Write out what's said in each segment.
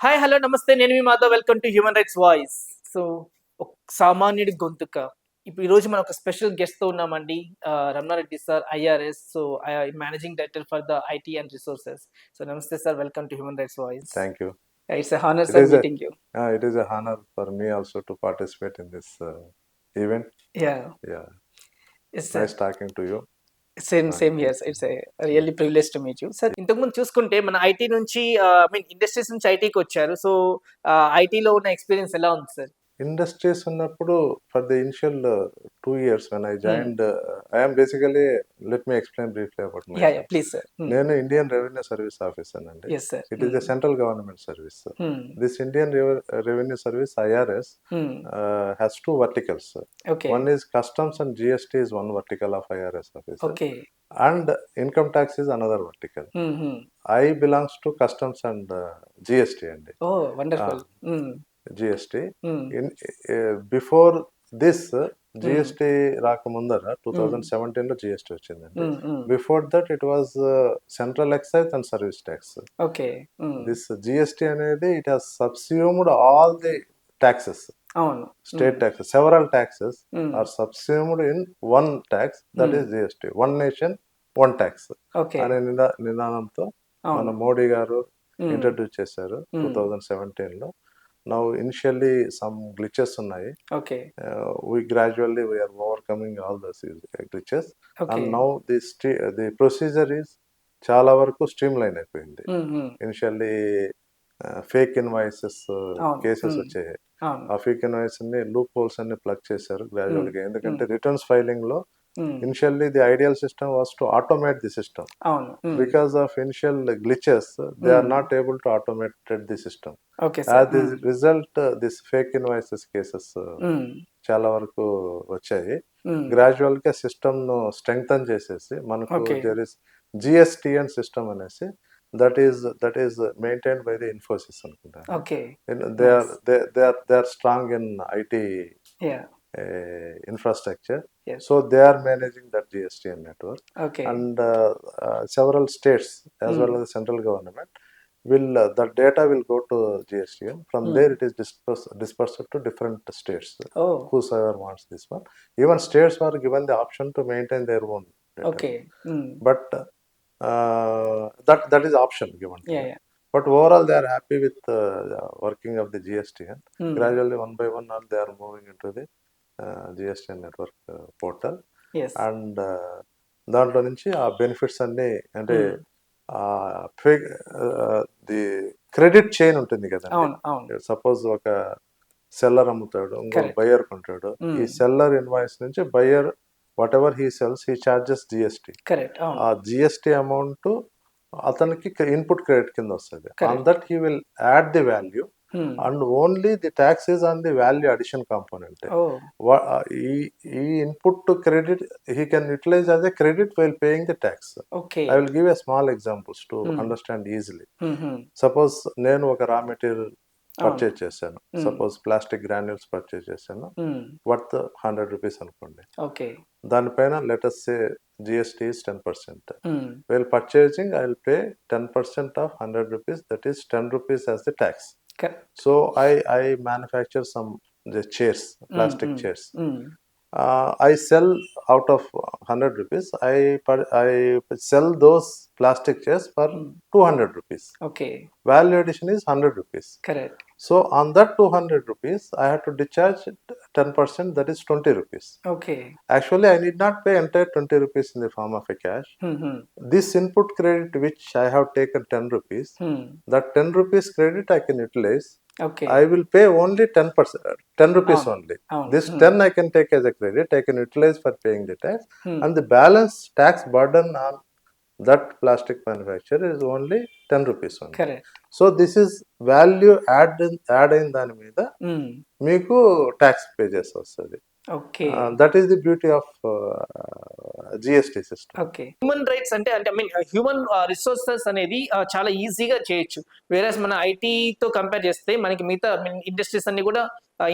Hi hello నమస్తే నేను మీ Madhav welcome to human rights voice. So ఒక సామాన్యుడి గొంతుక. ఇప్పుడు ఈరోజు మనం ఒక స్పెషల్ గెస్ట్తో ఉన్నామండి. Ramana Reddy sir IRS. So managing director for the IT and resources. So నమస్తే sir, welcome to human rights voice. Thank you. It's a honour It sir is a meeting you. it is a honor for me also to participate in this event. Yeah Yeah, yes sir. nice talking to you. Same here. It's a really privilege to meet you sir. ఇంతకుముందు చూసుకుంటే మన IT నుంచి industries నుంచి ఐటీకి వచ్చారు. So ఐటీలో ఉన్న experience ఎలా ఉంది సార్? Industries ఉన్నప్పుడు for the initial 2 years when I joined, I am basically, let me explain briefly about yeah myself. Please sir. నేను ఇండియన్ రెవెన్యూ సర్వీస్ ఆఫీసర్ అండి. Yes sir. It is a central government service. This Indian revenue service IRS has two verticals. Okay One is customs and GST is one vertical of IRS office, okay. and income tax is another vertical. I belongs to customs and GST and oh wonderful. GST. Before this GST రాకముందర 2017 లో GST వచ్చిందండి. Before that it was central excise and service tax. Okay. This GST అనేది it has subsumed all the taxes, అవును. state taxes, several taxes are subsumed in one tax, that is GST, one nation one tax okay. అనే నిదానంతో మన మోడీ గారు introduce చేశారు 2017 లో. Now initially some glitches ఉన్నాయి. Okay. we gradually we are overcoming all those glitches, okay. and now the procedure is చాలా వరకు stream line అయిపోయింది. Initially fake invoices cases వచ్చాయి. ఆ ఫేక్ ఇన్వాయిస్ అన్ని లూప్ హోల్స్ అన్ని ప్లగ్ చేశారు గ్రాడ్యువల్ గా. ఎందుకంటే రిటర్న్స్ ఫైలింగ్ లో initially the ideal system was to automate the system. Because of initial glitches they are not able to automated the system. As the result this fake invoices cases చాలా వరకు వచ్చాయి. Gradual గా system ను strengthen చేసేసి మనకు there is GSTN system అనేసి that is maintained by the Infosys అనుకుంటా. Okay. they are strong in IT infrastructure. Yes. So they are managing that GSTN network. Okay. And several states as well as the central government will the data will go to GSTN. From there it is dispersed to different states. Whosoever wants this one. Even states are given the option to maintain their own data. Okay. But that is option given to them. But overall they are happy with working of the GSTN. Gradually one by one they are moving into the GSTN network portal. Yes. And దాంట్లో నుంచి ఆ benefits అన్ని అంటే the credit chain ఉంటుంది కదండి. Suppose ఒక seller అమ్ముతాడు, ఇంకో బయర్ కొంటాడు. ఈ సెల్లర్ ఇన్వాయిస్ నుంచి buyer whatever he sells he charges GST. Correct. ఆ GST అమౌంట్ అతనికి ఇన్పుట్ క్రెడిట్ కింద వస్తుంది. On that he will add the value and only the tax is on the value addition component. ఈ input credit he can utilize as a credit while paying the tax. Okay. I will give a small examples to understand easily. Suppose నేను ఒక raw material purchase చేశాను. Suppose plastic granules purchase చేశాను, worth 100 rupees అనుకోండి. Okay. దానిపైన let's say GST is 10%. While purchasing I will pay 10% of 100 rupees, that is 10 rupees as the tax. So I manufacture some the chairs, plastic chairs. I sell out of 100 rupees, I sell those plastic chairs for 200 rupees. Okay. Value addition is 100 rupees. Correct. So on that 200 rupees I have to discharge 10%, that is 20 rupees. Okay. Actually I need not pay entire 20 rupees in the form of a cash. This input credit which I have taken 10 rupees, that 10 rupees credit I can utilize. Okay. I will pay only 10%, 10 rupees only. This 10 I can take as a credit, I can utilize for paying the tax, and the balance tax burden on that plastic manufacturer is only 10 rupees only. Correct. So this is value add అయిన దాని మీద మీకు tax pay చేసి వస్తుంది. Okay. That is the beauty of GST system. Okay. Human rights అంటే I mean human resources అనేది చాలా ఈజీగా చేయొచ్చు. వేరేస్ మన ఐటీతో కంపేర్ చేస్తే మనకి మిగతా ఇండస్ట్రీస్ అన్ని కూడా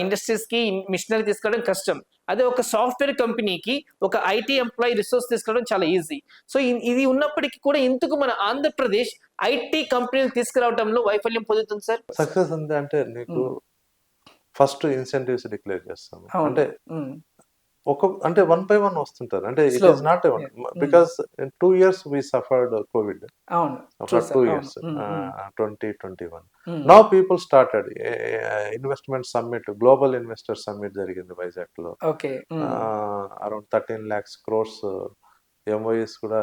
ఇండస్ట్రీస్‌కి మిషనరీ తీసుకురావడం కష్టం. అదే ఒక సాఫ్ట్‌వేర్ కంపెనీకి ఒక ఐటీ ఎంప్లాయీ రిసోర్స్ తీసుకురావడం చాలా ఈజీ. సో, ఇది ఉన్నప్పటికీ కూడా ఎందుకు మన ఆంధ్రప్రదేశ్ ఐటీ కంపెనీలు తీసుకురావడంలో వైఫల్యం పొందుతుంది సార్? సక్సెస్ ఉంది అంటే నీకు ఫస్ట్ ఇన్సెంటివ్స్ డిక్లేర్ చేస్తాము. అంటే అంటే 1 బై 1 వస్తుంటారు. అంటే it is not because 2 years we suffered COVID. అవును. For 2 years, 2021. Now people started investment summit, global investor summit జరిగింది వైజాగ్‌లో. Okay. Around 13 lakhs crores MOUs కూడా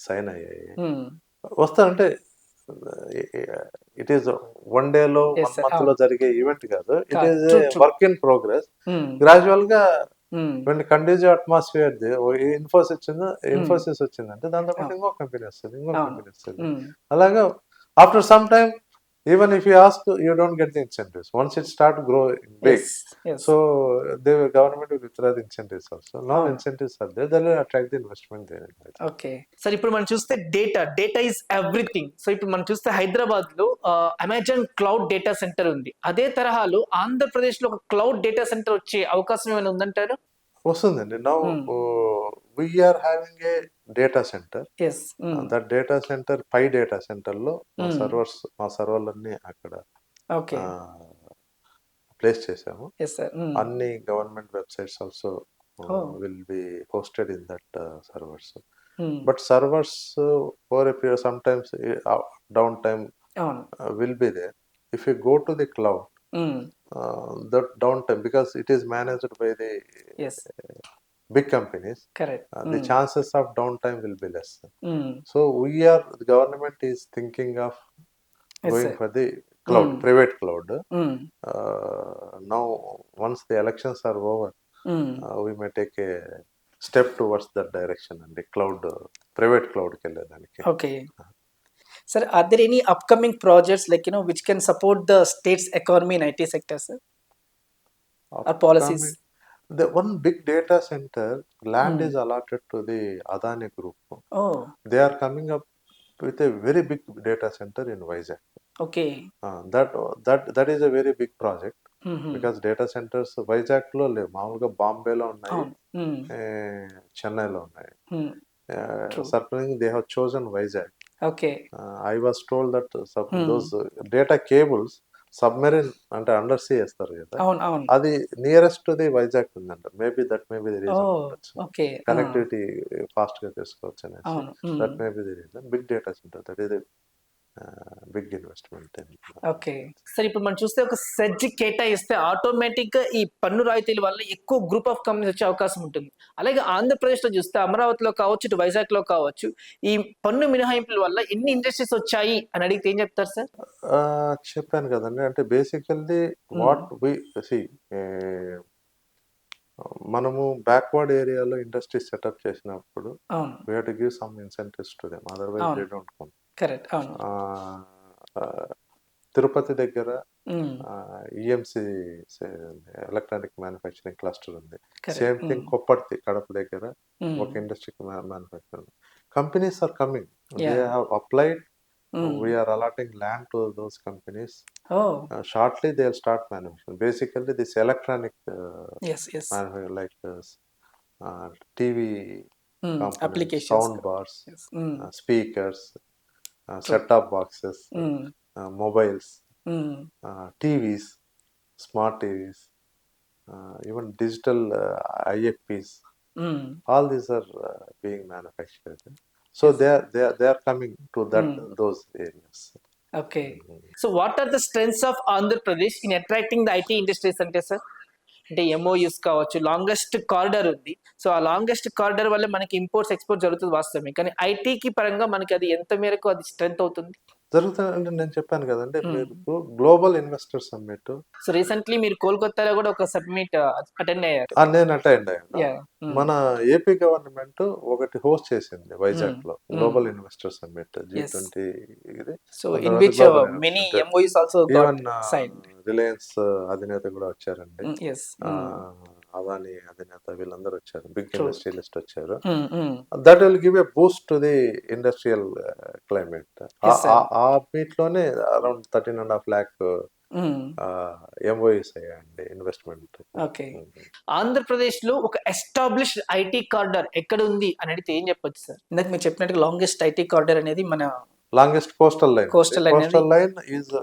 సైన్ అయ్యాయి. వస్తారంటే ఇట్ ఈస్ 1 dayలో 1 monthలో జరిగే ఈవెంట్ కాదు. It is work in progress. గ్రాడ్యువల్‌గా when conducive atmosphere Infosys వచ్చిందంటే దాంతో పాటు ఇంకో కంపెనీ వస్తుంది. అలాగా after some time even if you ask, you don't get the incentives. Once it start growing big, so the government will withdraw the incentives also. Now incentives are there, that will attract the investment there. Okay. Sir ఇప్పుడు మనం చూస్తే data is everything. So ఇప్పుడు మనం చూస్తే హైదరాబాద్ లో Amazon cloud data centre ఉంది. అదే తరహాలో ఆంధ్రప్రదేశ్ లో ఒక క్లౌడ్ డేటా సెంటర్ వచ్చే అవకాశం ఏమైనా ఉందంటారు? వస్తుందండి. Now we are having a data center. That data center, పై డేటా సెంటర్ లో మా సర్వర్లన్నీ అక్కడ ప్లేస్ చేసాము. అన్ని government websites also will be hosted in that servers. But servers over a period some times down time will be there. If you go to the cloud, that downtime, because it is managed by the big companies, the chances of downtime will be less. So the government is thinking of going for the cloud, private cloud. Now once the elections are over, we may take a step towards that direction and the cloud, private cloud ke ledaniki. Okay. Sir, are there any upcoming projects which can support the state's economy in IT sector, sir? Or policies? The one big data center land is allotted to the Adani Group. They are coming up with a very big data center in Vizag. Okay. That is a very big project. Because data centers Vizag lo levu, మామూలుగా బాంబేలో ఉన్నాయి, చెన్నైలో ఉన్నాయి. Surprisingly they have chosen Vizag. Okay. I was told that those data cables submarine అంటే under sea వేస్తారు కదా, అది nearest to the Vizag ఉందంట. Maybe that may be the reason ఉండొచ్చు. కనెక్టివిటీ ఫాస్ట్ గా తీసుకోవచ్చు అనేసి. That may be the reason. Big data center, that is big investment. Okay sir, ఇప్పుడు మనం చూస్తే ఒక సెజ్ కేటాయిస్తే ఆటోమేటిక్ గా ఈ పన్ను రాయితీల వల్ల ఎక్కువ గ్రూప్ ఆఫ్ కంపెనీస్ వచ్చే అవకాశం ఉంటుంది. అలాగే ఆంధ్రప్రదేశ్ లో చూస్తే అమరావతిలో కావచ్చు, ఇటు వైజాగ్ లో కావచ్చు, ఈ పన్ను మినహాయింపుల వల్ల ఎన్ని ఇండస్ట్రీస్ వచ్చాయి అని అడిగితే ఏం చెప్తారు సార్? చెప్పాను కదండి, అంటే బేసికల్లీ వాట్ వి సీ, మనము బ్యాక్వర్డ్ ఏరియాలో ఇండస్ట్రీ సెటప్ చేసినప్పుడు we have to give some incentives to them, otherwise they don't come. Correct. Tirupati దగ్గర ఈఎంసి ఎలక్ట్రానిక్ మ్యానుఫ్యాక్చరింగ్ క్లస్టర్ ఉంది. సేమ్ థింగ్ కొప్పర్తి, కడప దగ్గర ఒక industry manufacturing. Companies are coming, they have applied. We are allotting land to those companies. Shortly they will start manufacturing. Basically this electronic manufacturing, like TV components, sound bars, speakers, set-top boxes, mobiles, TVs, smart TVs, even digital IFPs. All these are being manufactured. So they are coming to those areas. Okay. So what are the strengths of Andhra Pradesh in attracting the IT industries అంటే sir? అంటే MoUs కావచ్చు, longest corridor ఉంది. So ఆ longest corridor వల్ల మనకి imports export జరుగుతుంది వాస్తవమే, కానీ ఐటీకి పరంగా మనకి అది ఎంత మేరకు అది స్ట్రెంత్ అవుతుంది? జరుగుతుందంటే నేను చెప్పాను కదండి, మీరు global investor summit. So recently మీరు కోల్కతాలో కూడా ఒక సబ్మిట్ అటెండ్ అయ్యారు. నేను అటెండ్ అయ్యాను. మన ఏపీ గవర్నమెంట్ ఒకటి హోస్ట్ చేసింది వైజాగ్ లో, global investor summit G20. So in which many MoUs also got signed. Reliance అధినేత కూడా వచ్చారండి. అదాని అధినేత వీళ్ళందరూ వచ్చారు, బిగ్ True. ఇండస్ట్రియలిస్ట్ వచ్చారు. Mm. That will give a boost to the industrial climate. Yes, sir. ఆ మీట్లోనే అరౌండ్ 13.5 lakh Mm. ఎంఓఈస్ అయ్యాయండి ఇన్వెస్ట్మెంట్. ఓకే. ఆంధ్రప్రదేశ్‌లో ఒక ఎస్టాబ్లిష్డ్ ఐటీ కారిడార్ ఎక్కడ ఉంది అని అడిగితే ఏం చెప్పొచ్చు సార్? ఇందాక మీరు చెప్పినట్టుగా లాంగెస్ట్ ఐటీ కారిడార్ అనేది మన longest coastal line. Coastal line అనేది coastal line is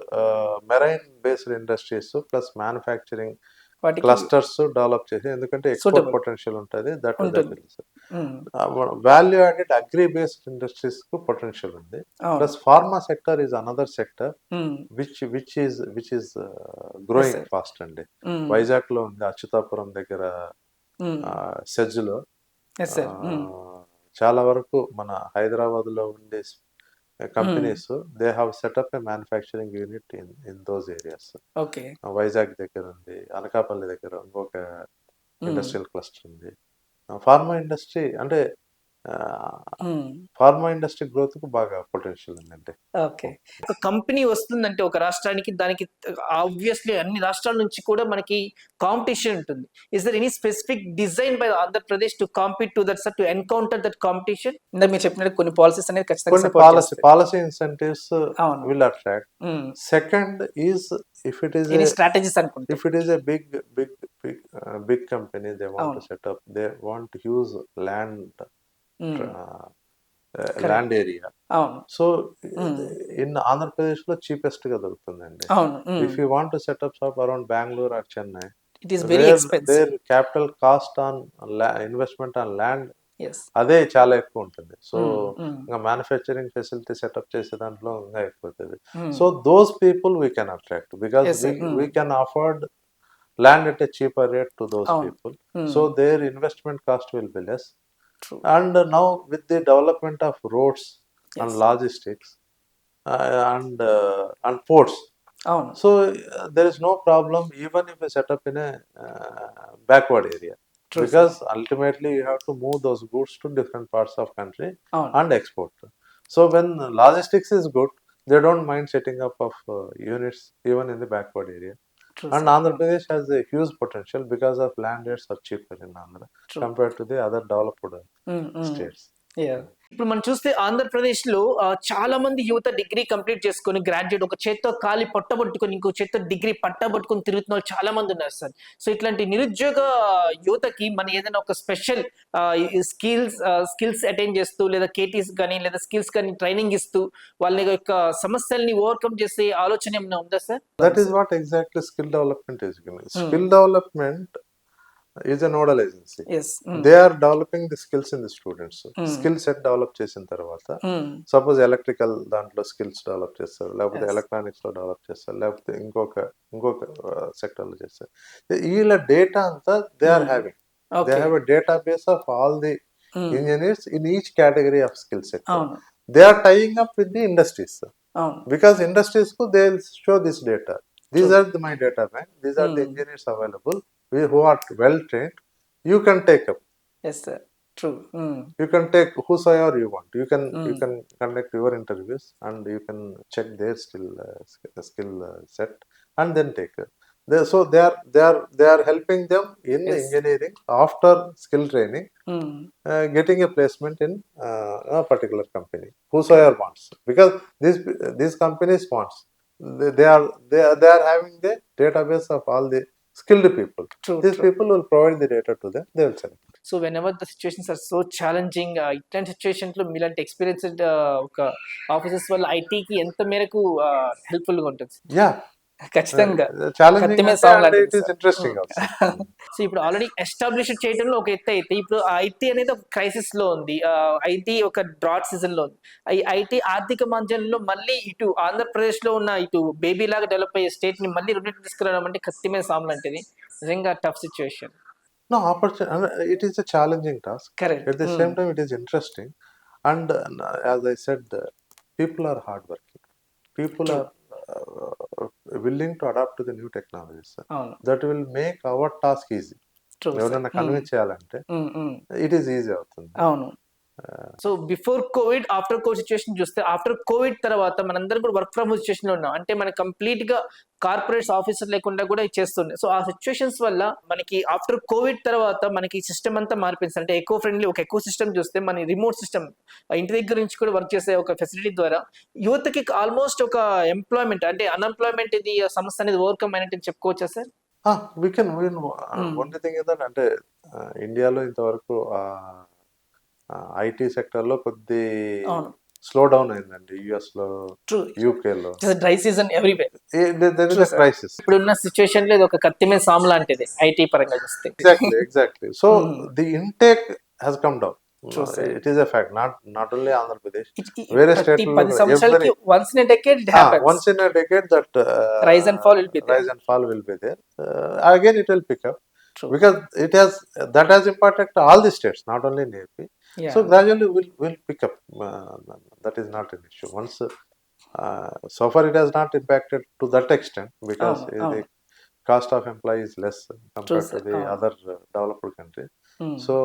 marine based industries plus manufacturing వాటికి క్లస్టర్స్ డెవలప్ చేసి, ఎందుకంటే ఎక్స్పోర్ట్ సూటబుల్ పొటెన్షియల్ ఉంటుంది. దట్ ఉంటుంది. Value added agri based industries కు పొటెన్షియల్ ఉంది. అవును. Plus pharma sector is another sector Mm. Which is Yes, growing sir. Fast అండి. Mm. Vizag లో ఉంది, అచ్యుతాపురం దగ్గర Mm. సెజ్లో. Yes, sir. చాలా వరకు మన హైదరాబాద్ లో ఉండే Mm. Companies they have set up a manufacturing unit in those areas. Okay. Vizag దగ్గర ఉంది, అనకాపల్లి దగ్గర ఇంకొక Mm. ఇండస్ట్రియల్ క్లస్టర్ ఉంది. ఫార్మా ఇండస్ట్రీ అంటే Mm. ఫార్మా ఇండస్ట్రీ గ్రోత్ కు బాగా పొటెన్షియల్ ఉందండి. ఓకే. ఒక కంపెనీ వస్తుందంటే ఒక రాష్ట్రానికి, దానికి ఆబ్వియస్లీ అన్ని రాష్ట్రాల నుంచి కూడా మనకి కాంపిటీషన్ ఉంటుంది. Is there any specific design by Andhra Pradesh to compete to that sir, to encounter that competition? ఇందాక మీరు చెప్పినట్టు కొన్ని పాలసీస్ అనేది ఖచ్చితంగా కొన్ని సపోర్ట్ చేస్తాయి. పాలసీ ఇన్సెంటివ్స్ అవును. Will attract. Mm. Second is if it is any strategies అనుకుంటే. if it is a big company, they want to అవును. set up, they want to use land Mm. uh, Correct. land area. అవును. So Mm. in Andhra Pradesh లో cheapest గా దొరుకుతుందండి. అవును. If you want to set up shop around Bangalore or Chennai, it is very where expensive. their capital cost on investment on land yes. అదే చాలా ఎక్కువ ఉంటుంది. So Mm. ఇంకా manufacturing facility setup చేసే దాంట్లో ఇంకా అయిపోతుంది. Mm. So those people we can attract because Yes, sir. We can afford land at a cheaper rate to those అవును. people. Mm. So their investment cost will be less. True. And now with the development of roads and Yes. logistics and ports, అవును. so there is no problem even if you set up in a backward area. True, sir. Because ultimately you have to move those goods to different parts of country అవును. and export. So when logistics is good, they don't mind setting up of units even in the backward area. True, And sir. Andhra Pradesh has a huge potential because of land rates are cheaper in Andhra True. compared to the other developed states. Yeah. ఇప్పుడు మనం చూస్తే ఆంధ్రప్రదేశ్ లో చాలా మంది యువత degree complete చేసుకొని graduate ఒక చేత్తో ఖాళీ పట్టబట్టుకొని ఇంకో చేత్తో డిగ్రీ పట్టబట్టుకొని తిరుగుతున్న వాళ్ళు చాలా మంది ఉన్నారు సార్. సో ఇట్లాంటి నిరుద్యోగ యువతకి మనం ఏదైనా ఒక స్పెషల్ స్కిల్స్ అటెండ్ చేస్తూ, లేదా కేటీస్ కానీ లేదా స్కిల్స్ కానీ ట్రైనింగ్ ఇస్తూ వాళ్ళ యొక్క సమస్యల్ని ఓవర్కమ్ చేసే ఆలోచన ఏమైనా ఉందా sir? That is what exactly skill development is. Skill development is a nodal agency. Yes. They are developing the skills in the students. Skill set develop చేసిన తర్వాత సపోజ్ ఎలక్ట్రికల్ దాంట్లో స్కిల్స్ డెవలప్ చేస్తారు, లేకపోతే electronics లో develop చేస్తారు, లేకపోతే ఇంకొక sector లో చేస్తారు. వీళ్ళ డేటా అంతా they are having. They have a database of all the engineers in each category of skill set. They are tying up with the industries. Because industries they will show this data. These are my data bank. These are the engineers available who are well trained. You can take up. Yes, sir. True. You can take whosoever you want. You can conduct your interviews and you can check their skill set and then take it. So they are helping them in engineering after skill training, getting a placement in a particular company, whosoever wants. Because these companies wants, they are having the database of all the skilled people. These people will provide the data to them. They will select. So whenever the situations are so challenging, ఇట్లాంటి situations లో మీలాంటి experienced ఒక officers వల్ల ఐటీకి ఎంత మేరకు helpful గా ఉంటుంది? యా, ఖచ్చితంగా ఛాలెంజింగ్ అంటే it is interesting also. So ఇప్పుడు ఆల్రెడీ ఎస్టాబ్లిష్ చేయడంలో ఒక ఎత్తు అయితే, ఇప్పుడు ఐటీ అనేది ఒక క్రైసిస్ లో ఉంది, ఐటీ ఒక డ్రాట్ సీజన్ లో ఉంది. ఈ ఐటీ ఆర్థిక మాంద్యంలో మళ్ళీ ఇటు ఆంధ్రప్రదేశ్ లో ఉన్న ఇటు బేబీ లాగా డెవలప్ అయ్యే స్టేట్ ని మళ్ళీ రెండు తీసుకురావడం అంటే ఖచ్చితమైన సామ్ లాంటిది. నిజంగా tough situation. No, opportunity. It is a challenging task. Correct. At the same time, it is interesting, and as I said, people are hardworking. People are willing to adapt to the new technologies. That will make our task easy. ఎవరైనా convince చేయాలంటే it is easy అవుతుంది. So before Covid, after Covid situation చూస్తే, after Covid తర్వాత మనందరం కూడా work from home situation లో ఉన్నాం. అంటే మనకి కంప్లీట్ గా కార్పొరేట్స్ ఆఫీసర్ లేకుండా కూడా చేస్తుంది. సో ఆ సిచ్యువేషన్స్ వల్ల మనకి ఆఫ్టర్ కోవిడ్ తర్వాత మనకి సిస్టమ్ అంతా మారిపోయింది. అంటే ఎకో ఫ్రెండ్లీ ఒక ఎకో సిస్టమ్ చూస్తే మన రిమోట్ సిస్టమ్ ఇంటి దగ్గర నుంచి కూడా వర్క్ చేసే ఒక ఫెసిలిటీ ద్వారా యువతకి ఆల్మోస్ట్ ఒక ఎంప్లాయ్మెంట్ అంటే అన్ఎంప్లాయ్మెంట్ ఇది సమస్య అనేది ఓవర్కమ్ అయినట్టు చెప్పుకోవచ్చా sir? We can only thing ఏంటంటే అంటే ఇండియాలో ఇంతవరకు ఐటీ సెక్టర్లో కొద్ది స్లో డౌన్ అయిందండి. యుఎస్ లో, యూకేలో డ్రై సీజన్ ఎవ్రీవేర్. క్రైసిస్. ఇప్పుడున్న సిచ్యువేషన్ లో ఇది ఒక కత్తి మీద సాము లాంటిది ఐటీ పరంగా చూస్తే. Exactly. So the intake has come down. It is a fact. Not only Andhra Pradesh. Various states. 10 సంవత్సరాలకి once in a decade it happens. Once in a decade that rise and fall will be there. Rise and fall will be there. Again it will pick up. True. Because that has impacted all the states, not only in AP. Yeah. So gradually will pick up. That is not an issue. Once so far it has not impacted to that extent because the cost of employee is less compared to the other developed countries. So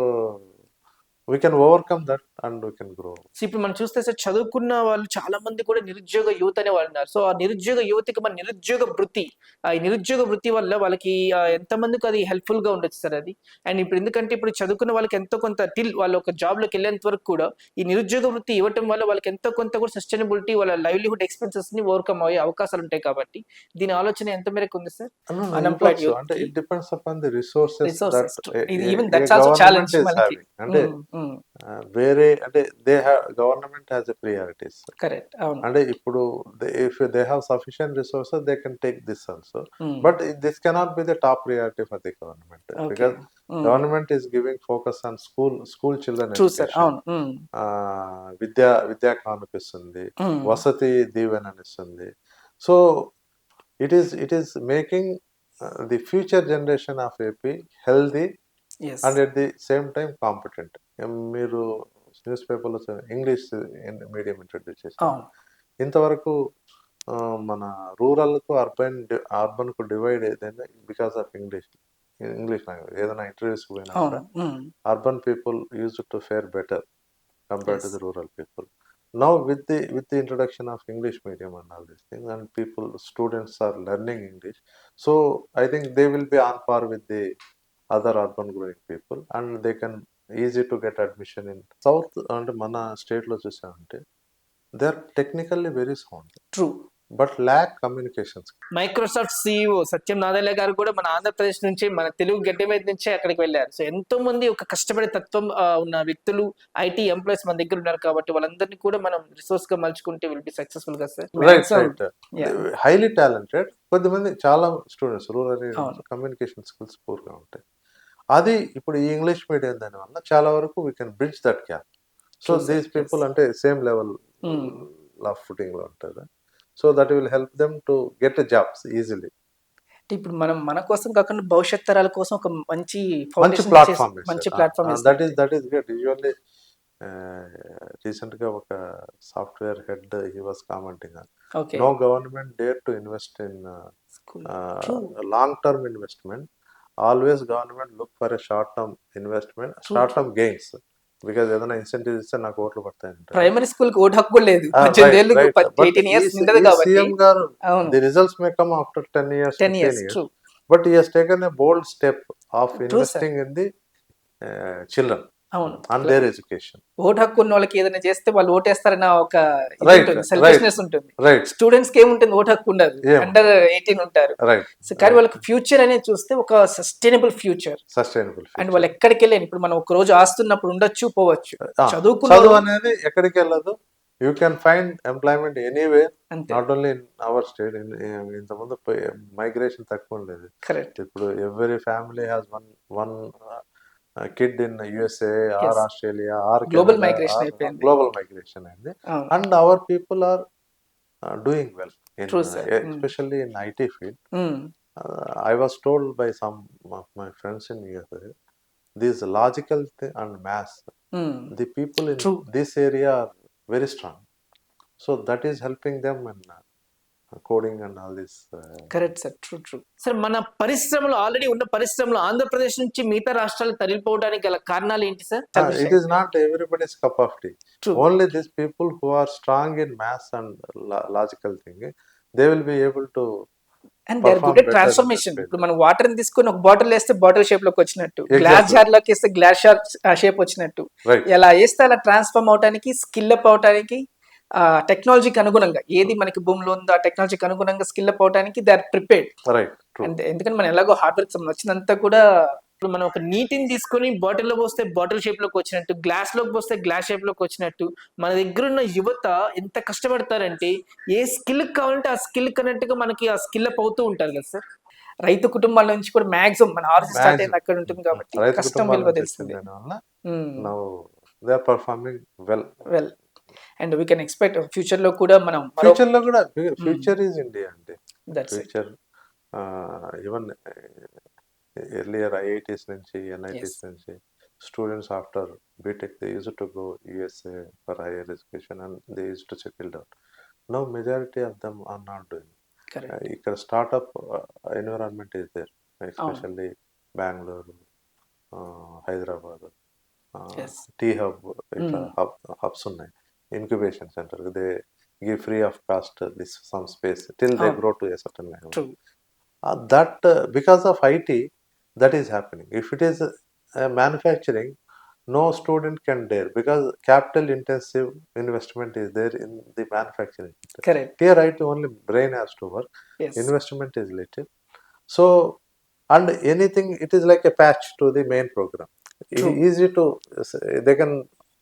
we can overcome that and we can grow. So ఇప్పుడు మనం చూస్తే sir చదువుకున్న వాళ్ళు చాలా మంది కూడా నిరుద్యోగ యువత అనే వాళ్ళు ఉన్నారు. సో ఆ నిరుద్యోగ యువతకి మన నిరుద్యోగ వృత్తి, ఈ నిరుద్యోగ వృత్తి వల్ల వాళ్ళకి ఎంతమందికి అది హెల్ప్ఫుల్ గా ఉండొచ్చు సార్ అది? అండ్ ఇప్పుడు ఎందుకంటే ఇప్పుడు చదువుకున్న వాళ్ళకి ఎంతో కొంత టిల్ వాళ్ళు ఒక జాబ్ లోకి వెళ్ళేంత వరకు కూడా ఈ నిరుద్యోగ వృత్తి ఇవ్వటం వల్ల వాళ్ళకి ఎంతో కొంత కూడా సస్టైనబిలిటీ, వాళ్ళ లైవ్లీహుడ్ ఎక్స్పెన్సెస్ ని ఓవర్కమ్ అయ్యే అవకాశాలు ఉంటాయి. కాబట్టి దీని ఆలోచన ఎంత మేరకు ఉంది సార్? అన్ఎంప్లాయిడ్ యూత్ అంటే it depends upon the resources even that's also challenge మనకి. అంటే వేరే అంటే government has a priorities. Correct. అవును. అంటే ఇప్పుడు if they have sufficient resources they can take this also, but this cannot be the top priority for the government because government is giving focus on school children education. విద్యా కానుక ఇస్తుంది, వసతి దీవెన ఇస్తుంది. So it is making the future generation of AP healthy and at the same time competent. మీరు news పేపర్లో English medium introduce చేశారు. ఇంతవరకు మన రూరల్కు అర్బన్కు divide ఏదైనా బికాస్ ఆఫ్ ఇంగ్లీష్ లాంగ్వేజ్. ఏదైనా ఇంటర్వ్యూస్కి పోయినా కూడా urban people use to fair better compared to the rural people. Now with the introduction of English medium and all these things, and students are learning English, so I think they will be on par with the other urban growing people and they can easy to get admission in south and mana state lo chusante they are technically very sound. True. But lack communications. Microsoft CEO Satyam Nadella garu కూడా మన ఆంధ్రప్రదేశ్ నుంచి, మన తెలుగు గడ్డ మీద నుంచే అక్కడికి వెళ్ళారు. So ఎంతో మంది ఒక కష్టపడే తత్వం ఉన్న వ్యక్తులు, ఐటీ ఎంప్లాయీస్ మన దగ్గర ఉన్నారు. కాబట్టి వాళ్ళందరినీ కూడా మనం రిసోర్స్ గా మలుచుకుంటే విల్ బి సక్సెస్ఫుల్ గా సార్. రైట్. హైలీ టాలెంటెడ్ కొద్దిమంది చాలా students rural communication skills poor గా ఉంటాయి. అది ఇప్పుడు ఈ ఇంగ్లీష్ మీడియం దాని వల్ల చాలా వరకు we can bridge that gap. So these people అంటే సేమ్ లెవెల్ ఆఫ్ ఫుటింగ్ లో ఉంటారు. So that will help them to get jobs easily. ఇప్పుడు మనం మన కోసం కాకుండా భవిష్యత్ తరాల కోసం ఒక మంచి platform that is good. Usually recent గా ఒక software head he was commenting on no government dare to invest in long term investment. Always government look for a short term investment, short term gains. Because ఏదైనా incentive ఇస్తే నాకు ఓట్లు పడతాయి. Primary school కి vote హక్కు లేదు. CM గారు the results may come after 10 years, 15 years. But he has taken a bold step of investing in the children and their education. Vote హక్కు ఉన్న వాళ్ళకి ఏదైనా చేస్తే వాళ్ళు ఓటేస్తారన్న ఒక సెల్ఫిష్నెస్ ఉంటుంది. స్టూడెంట్స్ కి ఏముంటుంది, ఓటు హక్కు ఉండదు. అండర్ 18 ఉంటారు. సో కానీ వాళ్ళకి ఫ్యూచర్ అనేది చూస్తే ఒక సస్టైనబుల్ ఫ్యూచర్. అండ్ వాళ్ళు ఎక్కడికి వెళ్ళారు. ఇప్పుడు మనం ఒక రోజు ఆస్తున్నప్పుడు ఉండొచ్చు, పోవచ్చు. చదువు అనేది ఎక్కడికి వెళ్ళదు. You can find employment anywhere, not only in our state. ఇంతకుముందు మైగ్రేషన్ తక్కువ ఉండేది. ఇప్పుడు every family has one kid in USA or Australia or global migration అయిపోయింది. Global migration అయింది. And our people are doing well in especially in IT field. I was told by some of my friends in USA, these logical and maths, the people in this area are very strong. So that is helping them in coding and all this. Correct sir, true sir. మన పరిశ్రమలు already ఉన్న పరిశ్రమలు ఆంధ్రప్రదేశ్ నుంచి మిగతా రాష్ట్రాలు తరలిపోవడానికి గల కారణాలు ఏంటి sir? It is not everybody's cup of tea. True. Only these people who are strong in maths and logical thinking, they will be able to and they are good at transformation. ఇప్పుడు మనం water ని తీసుకొని ఒక bottle వేస్తే bottle shape లోకి వచ్చినట్టు, glass jar లోకి వేస్తే గ్లాస్ షేప్ వచ్చినట్టు, ఎలా వేస్తే అలా ట్రాన్స్ఫార్మ్ అవడానికి, స్కిల్ అప్ అవడానికి, టెక్నాలజీకి అనుగుణంగా ఏది మనకి భూమిలో ఉందో ఆ టెక్నాలజీకి అనుగుణంగా స్కిల్ అప్ అవడానికి దే ఆర్ ప్రిపేర్డ్. అంతే, ఎందుకంటే మనం ఎలాగో హార్డ్ వర్క్ వచ్చినంతా కూడా. ఇప్పుడు మనం ఒక నీటిని తీసుకొని బాటిల్లో పోస్తే బాటిల్ షేప్ లోకి వచ్చినట్టు, గ్లాస్ లోకి పోస్తే గ్లాస్ షేప్ లోకి వచ్చినట్టు, మన దగ్గర ఉన్న యువత ఎంత కష్టపడతారంటే ఏ స్కిల్ కావాలంటే ఆ స్కిల్ కన్నట్టుగా మనకి ఆ స్కిల్ అప్ అవుతూ ఉంటారు కదా సార్. రైతు కుటుంబాల నుంచి కూడా మాక్సిమం మన ఆర్జీ స్టార్ట్ అయింది అక్కడ ఉంటుంది కాబట్టి కష్టం విలువ తెలిసింది. Well and we can expect future లో కూడా మనం ఫ్యూచర్ ఈజ్ ఇండియా అంటే ఫ్యూచర్. ఈవెన్ ఎర్లియర్ ఐఐటీస్ నుంచి, ఎన్ఐటీస్ నుంచి students after BTech they used to go USA for higher education and they used to settle down. Now majority of them are not doing. ఇక్కడ startup environment is there, especially Bengaluru, Hyderabad, T hub, ఇట్లా hubs ఉన్నాయి, incubation centre. They give free of cost this some space till they grow to a certain level. That because of IT that is happening. If it is manufacturing, no student can dare, because capital intensive investment is there in the manufacturing. Correct. Here IT only brain has to work. Yes. Investment is little. So, and anything, it is like a patch to the main program. Easy to, they can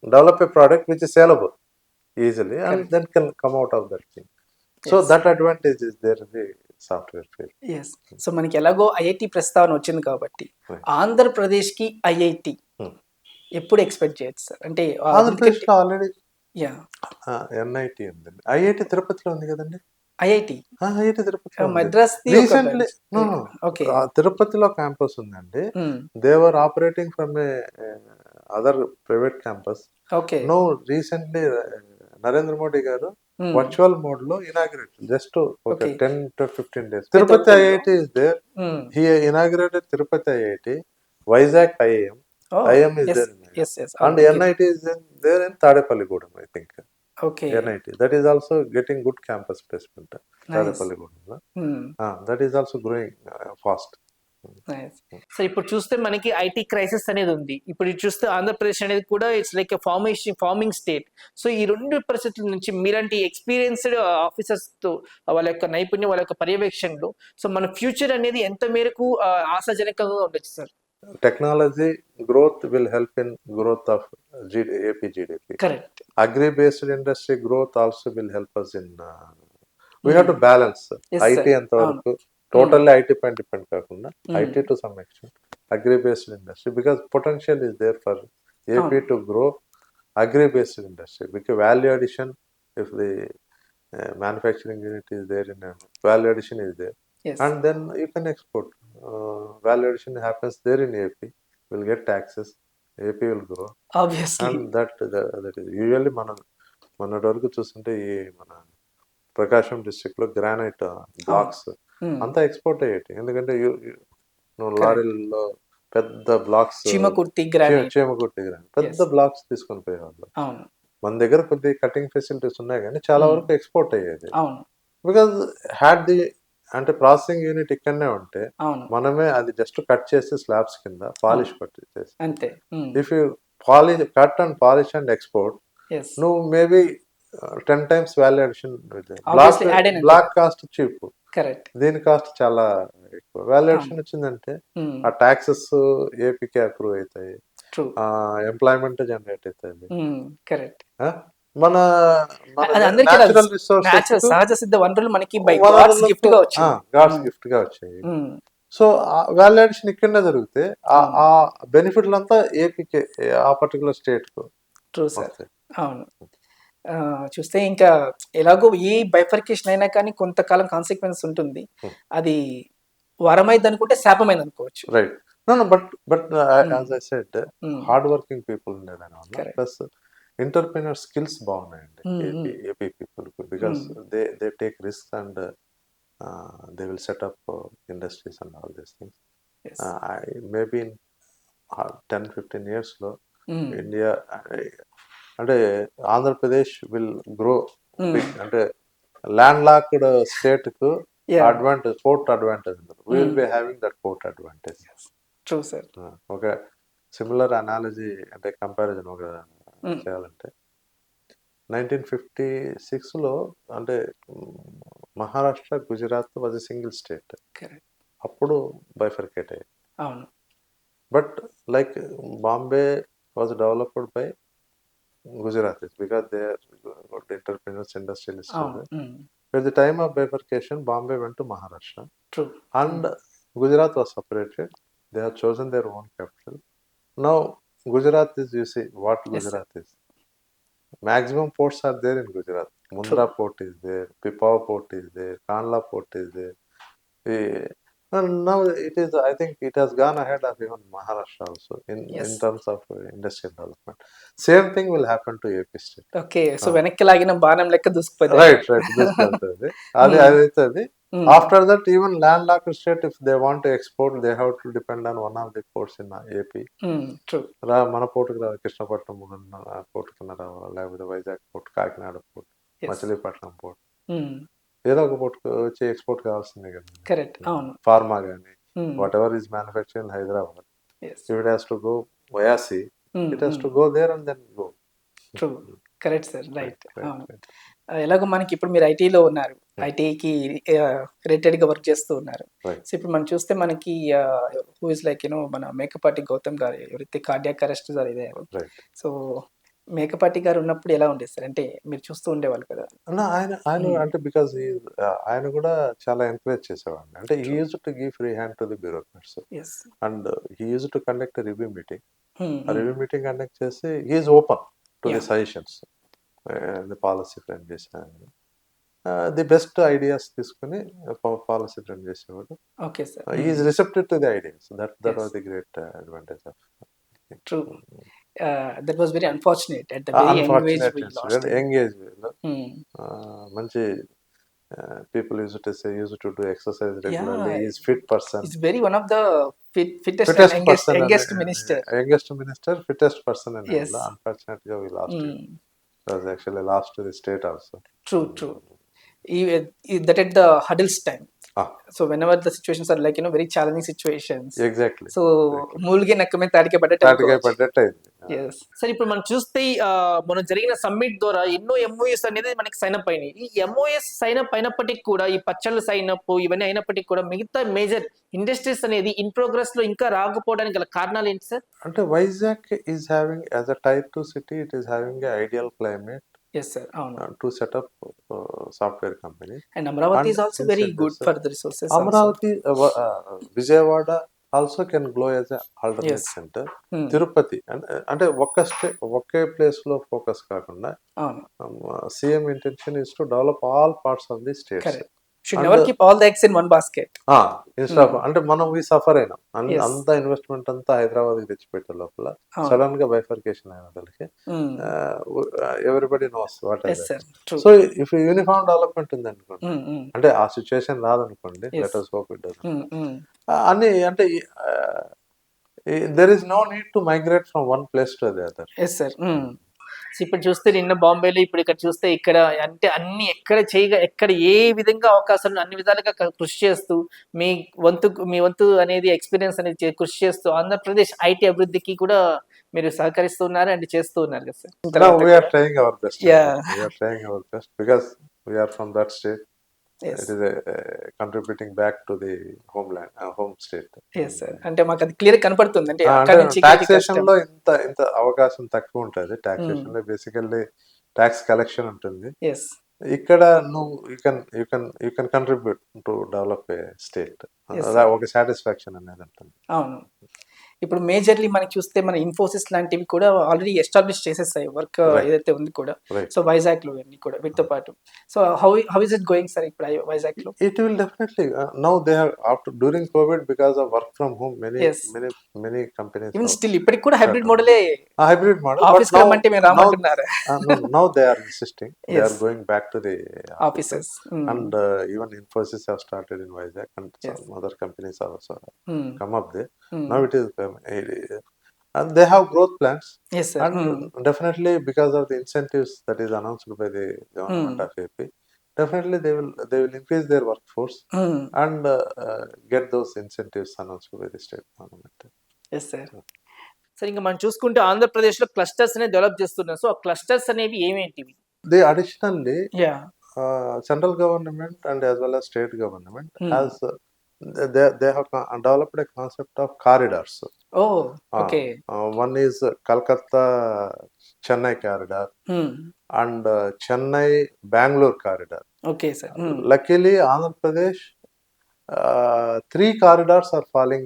develop a product which is sellable easily. Correct. And then can come out of that thing. So yes, that advantage is there in the software field. Yes. So మనకి ఎలాగో IIT ప్రస్తావన వచ్చింది కాబట్టి ఆంధ్రప్రదేశ్ కి IIT ఎప్పుడు expect చేయొచ్చు sir? అంటే ఆంధ్రప్రదేశ్ లో ఆల్రెడీ ఎన్ఐటి ఉందండి. ఐఐటి తిరుపతిలో ఉంది కదండి. ఐఐటి తిరుపతిలో మద్రాస్ రీసెంట్లీ తిరుపతిలో క్యాంపస్ ఉందండి. They were operating from a other private campus. No recently Narendra Modi గారు వర్చువల్ మోడ్ లో ఇనాగ్రేటెడ్ జస్ట్ ఒక 10 to 15 days. Tirupati IIT is there. He inaugurated Tirupati IIT, Vizag IIM. IIM is there. Yes. And NIT is there in Tadepalligudem, I think. NIT. That is also getting good campus placement. Tadepalligudem. That is also growing fast. So ఇప్పుడు చూస్తే మనకి IT crisis అనేది ఉంది. ఇప్పుడు చూస్తే ఆంధ్రప్రదేశ్ అనేది కూడా it's like farming state. So ఈ రెండు పరిస్థితుల నుంచి మీలాంటి ఎక్స్పీరియన్స్డ్ ఆఫీసర్స్ తో వాళ్ళ యొక్క నైపుణ్యం, వాళ్ళ యొక్క పర్యవేక్షణలో సో మన ఫ్యూచర్ అనేది ఎంత మేరకు ఆశాజనకంగా ఉండొచ్చు sir? Technology growth will help in growth of AP GDP. Correct. Agri-based industry growth also will help us in. We have to balance. Yes, IT and totally IT pay depend kaakunda IT to some extent, agri-based industry, because potential is there for AP to grow agri-based industry, because value addition, if the manufacturing unit is there, in value addition is there. Yes. And then you can export. Value addition happens there in AP, will get taxes, AP will grow obviously. And that is usually మన వరకు చూస్తుంటే ఈ మన ప్రకాశం district లో granite blocks అంతా export అయ్యేటి. ఎందుకంటే లారీల్లో పెద్ద blocks, Chimakurthi granite పెద్ద బ్లాక్స్ తీసుకొని పోయేవాళ్ళు. మన దగ్గర కొద్ది కటింగ్ ఫెసిలిటీస్ ఉన్నాయి కానీ చాలా వరకు ఎక్స్పోర్ట్ అయ్యేది. బికాజ్ హ్యాడ్ ది అంటే ప్రాసెసింగ్ యూనిట్ ఇక్కడనే ఉంటే మనమే అది జస్ట్ కట్ చేసి స్లాబ్స్ కింద పాలిష్ పట్టించేసి, if you polish cut and polish and export, నువ్వు maybe 10 times value addition. Black cost cheap, దీని కాస్ట్ చాలా ఎక్కువ. వాల్యూ అడిషన్ వచ్చిందంటే ఆ టాక్సెస్ ఏపీకి అప్రూవ్ అవుతాయి, ఎంప్లాయ్మెంట్ జనరేట్ అవుతుంది. మన నేచురల్ రిసోర్సెస్, సహజ సిద్ధ వనరులు మనకి గాడ్స్ గిఫ్ట్ గా వచ్చాయి. సో వాల్యూ అడిషన్ ఇక్కడనే జరిగితే ఆ బెనిఫిట్లంతా ఏపీకి, ఆ పర్టికులర్ స్టేట్ కు. True sir. అవును. చూస్తే ఇంకా ఎలాగో ఏ బైఫర్కేషన్ అయినా కానీ కొంతకాలం కాన్సిక్వెన్స్ ఉంటుంది. అది వరమైంది అనుకుంటే శాపమైంది అనుకోవచ్చు. Right. But as I said, hard working people ఉండేదాని వల్ల, ప్లస్ ఎంటర్‌ప్రెన్యూర్ స్కిల్స్ బాగున్నాయండి ఏపీ పీపుల్‌కి. Because they take risks and they will set up industries and all these things. Maybe in 10-15 yearsలో ఇండియా అంటే ఆంధ్రప్రదేశ్ విల్ గ్రో బిగ్. అంటే land locked స్టేట్‌కు advantage, port advantage ఉంది. We will be having that port advantage. True sir. ఒక similar analogy అంటే comparison ఒక చేయాలంటే 1956లో అంటే Maharashtra, Gujarat was a single state. అప్పుడు బైఫర్కేట్ అయ్యాయి. అవును. But like Bombay was developed by Gujaratis because they are good entrepreneurs, industrialists. At the time of bifurcation, Bombay went to Maharashtra. True. And Gujarat was separated. They have chosen their own capital. Now, Gujarat is, you see, what Gujarat is. Maximum ports are there in Gujarat. Mundra port is there, Pipavav port is there, Kandla port is there. And now it is, I think it has gone ahead of even Maharashtra also in terms of industrial development. Same thing will happen to AP state. Okay, so వెనక్కి లాగిన బాణం లెక్క దూసుకుపోయింది. Right, దూసుకెళ్తుంది. అది అవుతుంది. After that, even landlocked state, if they want to export, they have to depend on one of the ports in AP. True. మన పోర్టుకు రావాలి, Krishnapatnam port కింద రావాలి, లేకపోతే Vizag port, Kakinada port, Machilipatnam port, ఏదో ఒక పోర్ట్ వచ్చి ఎక్స్పోర్ట్ కావాల్సిందే కదా. కరెక్ట్. అవును. ఫార్మా కానీ whatever is manufacture in Hyderabad, if it has to go via sea, it has to go there and then go. True. Correct sir. Right. ఎలాగో మనకి ఇప్పుడు మీరు ఐటీలో ఉన్నారు, ఐటీకి రిలేటెడ్గా వర్క్ చేస్తూ ఉన్నారు. సో ఇప్పుడు మనం చూస్తే మనకి హూ ఇస్ లైక్ మన మేకపాటి గౌతమ్ గారు ఎవరైతే కార్డియాక్ అరెస్ట్ జరిగారు, సో మేకపాటి గారు ఉన్నప్పుడు ఎలా ఉండేది సార్? అంటే మీరు చూస్తూ ఉండేవాళ్ళు కదా. ఆయన అంటే బికాజ్ ఆయన కూడా చాలా ఎంకరేజ్ చేసేవాడిని. అంటే he use to give free hand to the bureaucrats and he use to conduct review meeting. ఆ రివ్యూ మీటింగ్ కండక్ట్ చేసి he is open to the suggestions, the policy frame చేశాను, ది బెస్ట్ ఐడియాస్ తీసుకుని policy frame చేసేవాడు. Okay sir. He is receptive to the ideas. That was the great advantage of. True. That was very unfortunate at the very young age we lost him. Young age manchi people used to do exercise regularly. He is fit person. He's very one of the fittest and youngest minister. Youngest minister, fittest person in India. Unfortunately, we lost him. He was actually lost to the state also. True. That at the hurdles time. So whenever the situations are like very challenging situations. Exactly. So మూలిగే నక్కమే తాడికే పడ్డట్టు. Yes. సరే, ఇప్పుడు మనం చూస్తే మనం జరిగిన summit ద్వారా ఎన్నో MOs అనేది మనకి సైన్ అప్ అయినాయి. ఈ ఎంఓఎస్ సైన్ అప్ అయినప్పటికీ కూడా, ఈ పచ్చళ్ళు సైన్ అప్ ఇవన్నీ అయినప్పటికీ కూడా మిగతా మేజర్ ఇండస్ట్రీస్ అనేది ఇన్ ప్రోగ్రెస్ లో ఇంకా రాకపోవడానికి గల కారణాలు ఏంటి సార్? అంటే Vizag is having as a tier 2 city, it is having a ideal climate. Yes sir. To set up software company. And Amravati is also very good for the resources. Amravati, Vijayawada also can grow as an alternate center. Tirupati అంటే ఒకే place లో focus కాకుండా CM intention is to develop all parts of the states. Correct. Should never keep all the eggs in one basket. Instead of అంటే మనం suffer అయినాం, అంతా investment అంతా హైదరాబాద్ కి తెచ్చిపెట్టే లోపల సడన్ గా బైఫర్కేషన్ అయిన వాళ్ళకి everybody knows what is that. So if uniform development ఉంది అనుకోండి, అంటే ఆ సిచ్యువేషన్ రాదనుకోండి, let us hope it doesn't. అన్ని అంటే there is no need to migrate from one place to the other. Yes sir. ఇప్పుడు చూస్తే నిన్న బాంబేలో, ఇప్పుడు ఇక్కడ చూస్తే ఇక్కడ, అంటే అన్ని ఎక్కడ ఏ విధంగా అవకాశం అన్ని విధాలుగా కృషి చేస్తూ మీ వంతు అనేది ఎక్స్పీరియన్స్ అనేది కృషి చేస్తూ ఆంధ్రప్రదేశ్ ఐటీ అభివృద్ధికి కూడా మీరు సహకరిస్తున్నారు అండ్ చేస్తూ ఉన్నారు కదా sir. We are trying our best. We are trying our best because we are from that state. It is contributing back to the homeland, home state. Yes sir. అంటే మాకు అది క్లియర్ కనపడుతుంది. అంటే టాక్సేషన్ లో ఇంత అవకాశం తక్కువ ఉంటుంది. టాక్సేషన్ లో బేసికల్లీ ట్యాక్స్ కలెక్షన్ ఉంటుంది. ఇక్కడ నువ్వు you can contribute to develop A state. ఒక సాటిస్ఫాక్షన్ అనేది ఉంటుంది. అవును. ఇప్పుడు మేజర్లీ మనకి చూస్తే మన ఇన్ఫోసిస్ లాంటివి కూడా ఆల్రెడీ ఎస్టాబ్లిష్ చేసేసాయి వర్క్ ఏదైతే ఉంది కూడా. సో వైజాగ్ లో అన్ని కూడా వీటితో పాటు. So how is it going sir ఇప్పుడు వైజాగ్ లో? It will definitely. Now they have, after during COVID, because of work from home, many companies even have still ఇప్పటికి కూడా hybrid started మోడలే a hybrid model. Office But now, రమ్మంటే మేము రామంటున్నారు. now they are insisting. They are Yes. going back to the offices. Offices. And even Infosys have started in Vizag, and Yes. some other companies have also Hmm. come up there. Hmm. Now it is, and they have growth plans. Yes, sir. And definitely because of the incentives that is announced by the government of AP, definitely they will increase their workforce and get those incentives announced by the state government. Yes sir. Sir ఇంకా మనం చూసుకుంటే ఆంధ్రప్రదేశ్ లో clusters అనేది develop చేస్తున్నారు. So ఆ clusters అనేవి ఏమేంటివి? They additionally, Yeah. central government and as well as state government has they have developed a concept of corridors. Oh, okay. One is Kolkata Chennai corridor and Chennai Bangalore corridor. Okay, sir. Luckily, Andhra Pradesh, 3 corridors are falling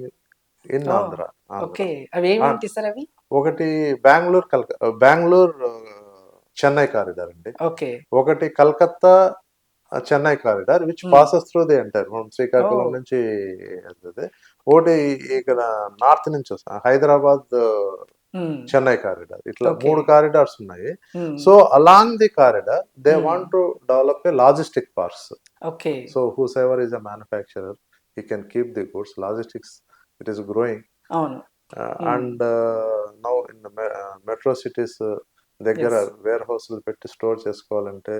in Andhra. Okay. అవి ఏమేంటి sir అవి? ఒకటి Bengaluru Chennai corridor అండి. Okay. ఒకటి Calcutta Chennai corridor which passes through the entire Srikakulam నుంచి వెళ్తుంది. ఒకటి ఇక్కడ north నుంచి వస్తాం హైదరాబాద్ చెన్నై కారిడార్. ఇట్లా 3 కారిడార్స్ ఉన్నాయి. So along the corridor they want to develop a logistic parks. Okay. So whose ever is a manufacturer he can keep the goods. Logistics it is growing. అవును. And now in the metro cities దగ్గర వేర్ హౌస్లు పెట్టి store చేసుకోవాలంటే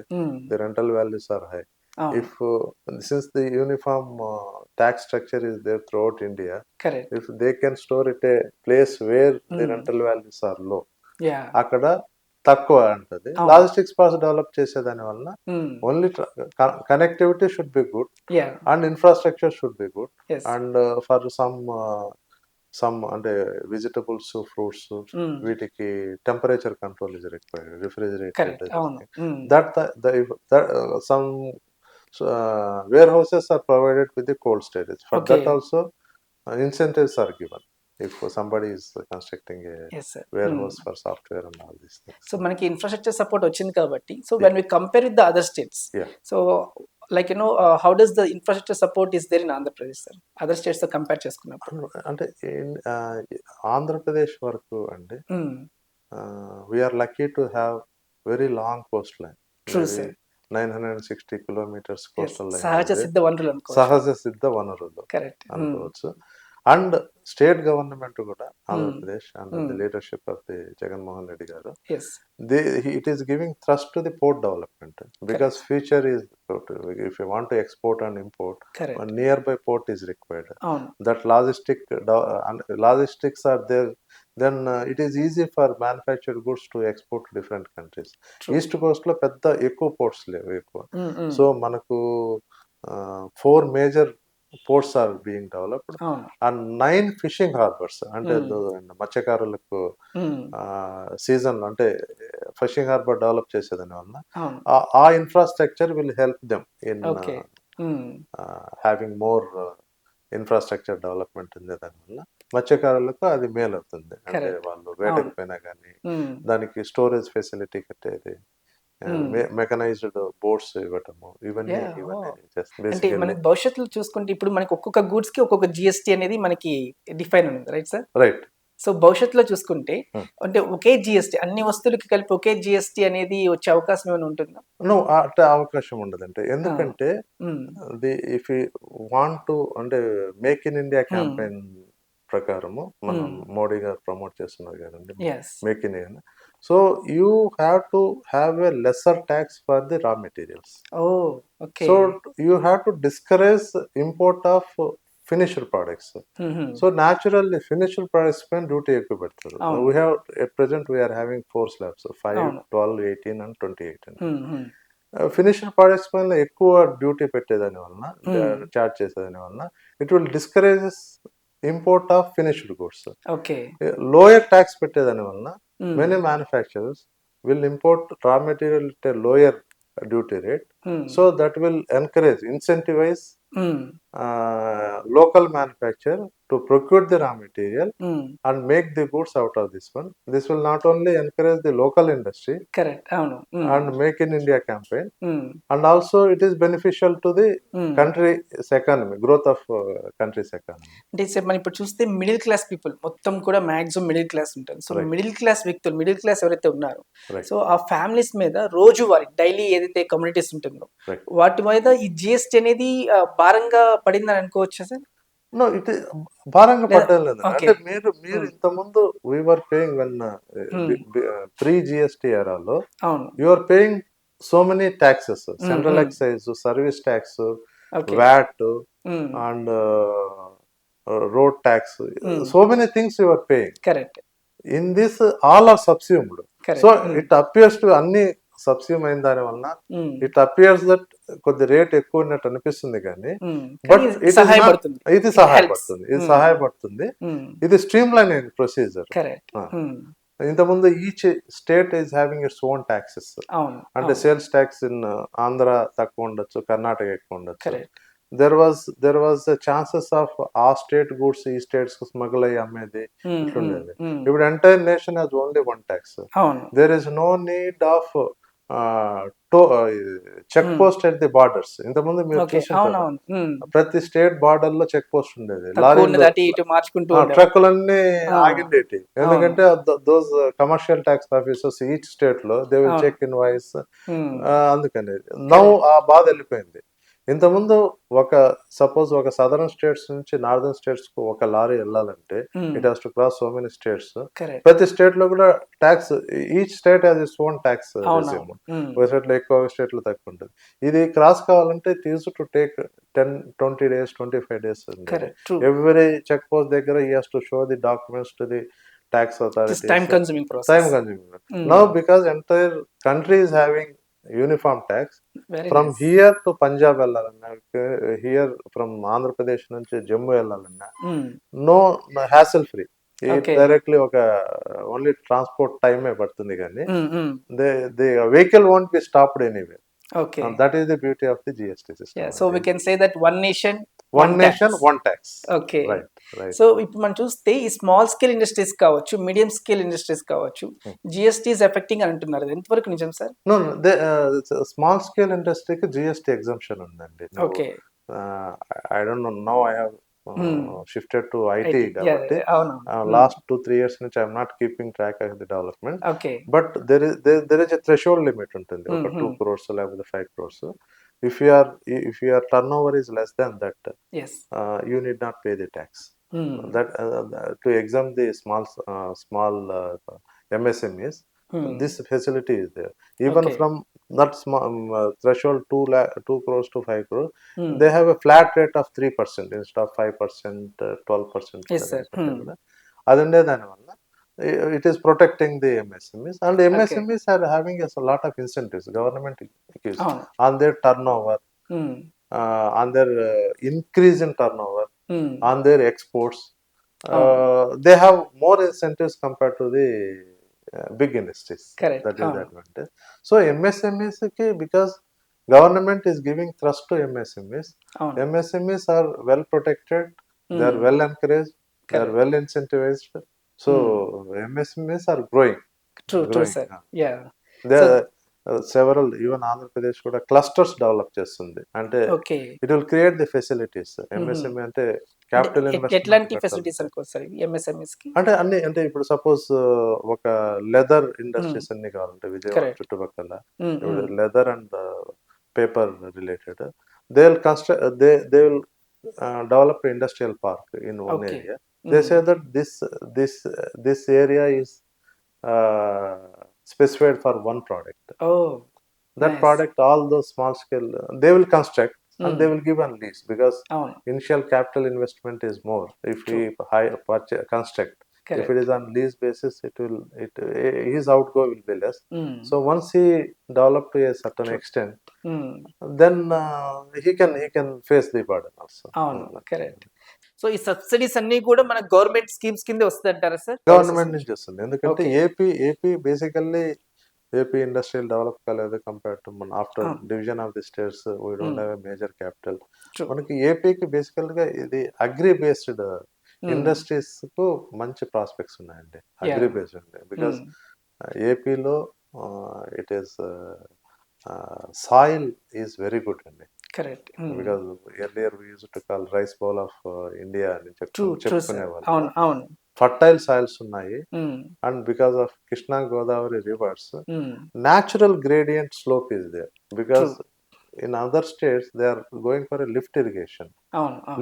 the rental values are high. If since the uniform tax structure is there throughout India, if they can store it a place where the rental values are low, అక్కడ తక్కువ ఉంటుంది. Logistics parks develop చేసేదాని వలన only connectivity should be good and infrastructure should be good and for some అంటే vegetables fruits వీటికి temperature control is required. Refrigerated that some warehouses are provided with the cold storage. For that also incentives are given if somebody is constructing a warehouse for software and all these things. So మనకి infrastructure support వచ్చింది కాబట్టి so when we compare with the other states, so like how does the infrastructure support is there in Andhra Pradesh, sir? Other states తో compare చేసుకున్నప్పుడు అంటే ఆంధ్రప్రదేశ్ వరకు అంటే we are lucky to have very long coastline. True, sir. 960 kilometers coastal line. సహజ సిద్ధ వనరులు అనుకోవచ్చు. And state government కూడా Andhra Pradesh and the leadership of the Jaganmohan Reddy garu it is giving thrust to the port development because future is if you want to export and import near by port is required. That logistics are there, then it is easy for manufactured goods to export to different countries. East coast లో పెద్ద ఎక్కువ ports లేవు ఎక్కువ. So మనకు 4 major ports are being developed and 9 fishing harbours. అంటే మత్స్యకారులకు season అంటే fishing harbour develop చేసేదాని వలన ఆ infrastructure will help them in having more infrastructure development ఉంది. దానివల్ల మత్స్యకారులకు అది మేలు అవుతుంది. అంటే వాళ్ళు వేటకపోయినా కానీ దానికి స్టోరేజ్ ఫెసిలిటీ కట్టేది, మెకనైజ్డ్ బోట్స్ ఇవ్వటము, ఇవన్నీ మనకి భవిష్యత్తులో చూసుకుంటే ఇప్పుడు మనకి ఒక్కొక్క గూడ్స్ కి ఒక్కొక్క జిఎస్టీ అనేది మనకి డిఫైన్ ఉంది, రైట్ సార్? రైట్. సో భవిష్యత్తులో చూసుకుంటే అంటే ఒకే జిఎస్టీ అన్ని వస్తువులకి కలిపి ఒకే జిఎస్టీ అనేది వచ్చే అవకాశం ఏమైనా ఉంటుందా? అంటే అవకాశం ఉండదంటే, ఎందుకంటే ఇఫ్ యూ వాంట్ టు అంటే మేక్ ఇన్ ఇండియా క్యాంపెయిన్ ప్రకారము మనం మోడీ గారు ప్రమోట్ చేస్తున్నారు కదండి make in India. So you have to have a lesser tax for the raw materials. So you have to discourage import of finished products. So naturally finished products పైన duty ఎక్కువ పెడతారు. We have at present we are having 4 slabs 5, 12, 18 and 28. Finished products పైన ఎక్కువ duty పెట్టేదాని వలన charge చేసేదాని వలన it will discourages import of finished goods. Lower tax పెట్టేదాని వలన many manufacturers will import raw material at a lower duty rate, so that will encourage, incentivize local manufacturer to procure the raw material and make the goods out of this one. This will not only encourage the local industry and make in India campaign, and also it is beneficial to the country's economy, growth of country's economy. అంటే sir మనం ఇప్పుడు చూస్తే middle class people మొత్తం కూడా maximum middle class ఉంటుంది. So middle class వ్యక్తులు, middle class ఎవరైతే ఉన్నారో, సో ఆ ఫ్యామిలీస్ మీద రోజు వారి డైలీ ఏదైతే కమ్యూనిటీస్ ఉంటుందో వాటి మీద ఈ జిఎస్టీ అనేది భారంగా పడిందని అనుకోవచ్చా సార్? నో, ఇది భారంగా పడ్డం లేదు. అంటే మీరు ఇంత ముందు we are paying when pre GST ఎరాలో you are paying so many taxes, central excise, service tax, VAT and road tax, so many things you are paying. Correct. In this all are subsumed. Correct. So it appears to అన్ని సబ్స్యూమ్ అయిన దాని వలన it appears that కొద్ది rate ఎక్కువ ఉన్నట్టు అనిపిస్తుంది కానీ but ఇది సహాయపడుతుంది. ఇది స్ట్రీమ్ లైన్ అయిన ప్రొసీజర్. ఇంతకుముందు each state is having its own taxes. అంటే సేల్స్ ట్యాక్స్ ఇన్ ఆంధ్ర తక్కువ ఉండొచ్చు, కర్ణాటక ఎక్కువ ఉండొచ్చు. there was the chances of ఆ స్టేట్ గూడ్స్ ఈ స్టేట్స్ కు స్మగుల్ అయ్యి అమ్మేది ఇట్లుండేది. ఇప్పుడు entire nation has only one tax. There is no need of check post at the borders. ఇంతకుముందు మీరు చూసుంటారు ప్రతి స్టేట్ బార్డర్ లో చెక్ పోస్ట్ ఉండేది. ట్రక్కులన్నీ ఆగిండేటి. ఎందుకంటే those commercial tax officers each state లో they will check invoice. అందుకని నౌ ఆ బాధ వెళ్ళిపోయింది. ఇంతకుముందు సపోజ్ ఒక సదరన్ స్టేట్స్ నుంచి నార్దర్న్ స్టేట్స్ కు ఒక లారీ వెళ్ళాలంటే it has to cross so many states. ప్రతి స్టేట్ లో కూడా tax, each state has its own tax regime. ఒక స్టేట్ లో ఎక్కువ, స్టేట్ లో తక్కువ ఉంటుంది. ఇది క్రాస్ కావాలంటే it use to take 10-20 days, 25 days. Every check post దగ్గర he has to show the documents to the tax authorities. Time consuming process. Time consuming. Now because entire country is having uniform tax. Very from nice. Here to Punjab వెళ్ళాలన్నా, here from Andhra Pradesh నుంచి జమ్మూ వెళ్ళాలన్నా no hassle free. Directly ఒక only transport టైమే పడుతుంది కానీ the vehicle won't be stopped anywhere. Okay. That is the beauty of the GST system. Yeah, so we can say that one nation, one tax. Okay. Right. So ఇప్పుడు మనం చూస్తే ఈ small scale industries కావచ్చు, medium scale industries కావచ్చు, GST is effecting అని అంటున్నారు. ఎంతవరకు నిజం సార్? నో, స్మాల్ స్కేల్ ఇండస్ట్రీకి జిఎస్టీ ఎగ్జంప్షన్ ఉందండి. Okay. I don't know, now I have shifted to IT కాబట్టి last 2-3 years నుంచి I'm not keeping track of the development. But there is a threshold limit ఉంటుంది. ఒక 2 crores లేకపోతే 5 crores. If your turnover is less than that, you need not pay the tax. That to exempt the small MSMEs, this facility is there. Even from that small threshold 2 crores to 5 crores, they have a flat rate of 3% instead of 5%, 12%. Yes, sir. అదండే దానివల్ల it is protecting the MSMEs, and MSMEs are having a lot of incentives. Government gives on their turnover, on their increase in turnover, on their exports. They have more incentives compared to the big industries. Correct. That is the advantage. So MSMEs ki, because government is giving thrust to MSMEs, MSMEs are well protected, they are well encouraged, they are well incentivized. So MSMEs are growing. True sir. Yeah. There are several, even Andhra Pradesh kuda clusters develop చేస్తుంది. అంటే it will create the facilities. MSME అంటే capital investment. ఎట్లాంటి facilities అనుకో sir MSMEs కి? అంటే అన్ని, అంటే ఇప్పుడు సపోజ్ ఒక లెదర్ ఇండస్ట్రీస్ అన్ని కావాలంటే విజయవాడ చుట్టుపక్కల leather and paper related, they will develop industrial park in one area. They say that this area is specified for one product. That nice. Product, all those small scale, they will construct and they will give on lease, because initial capital investment is more if we construct. Correct. If it is on lease basis, his outgo will be less. So once he develop to a certain extent, then he can face the burden also. Correct. So ఈ subsidies అన్ని కూడా మన government schemes కింద వస్తాయంటారా sir? Government నుంచి వస్తుంది. ఎందుకంటే AP basically AP industrial develop కాలేదు compare to మన after division of the states we don't have a major capital. మనకి ఏపీకి బేసికల్గా ఇది అగ్రి బేస్డ్ ఇండస్ట్రీస్ కు మంచి ప్రాస్పెక్ట్స్ ఉన్నాయండి, అగ్రి బేస్డ్. బికాస్ ఏపీలో it is soil is very good అండి. Correct. Because earlier we used to call rice bowl of India అని చెప్పుకునేవాళ్ళు. అవును. ఫర్టైల్ సాయిల్స్ ఉన్నాయి. And because of Krishna Godavari rivers natural gradient slope is there. Because in other states they are going for a lift irrigation.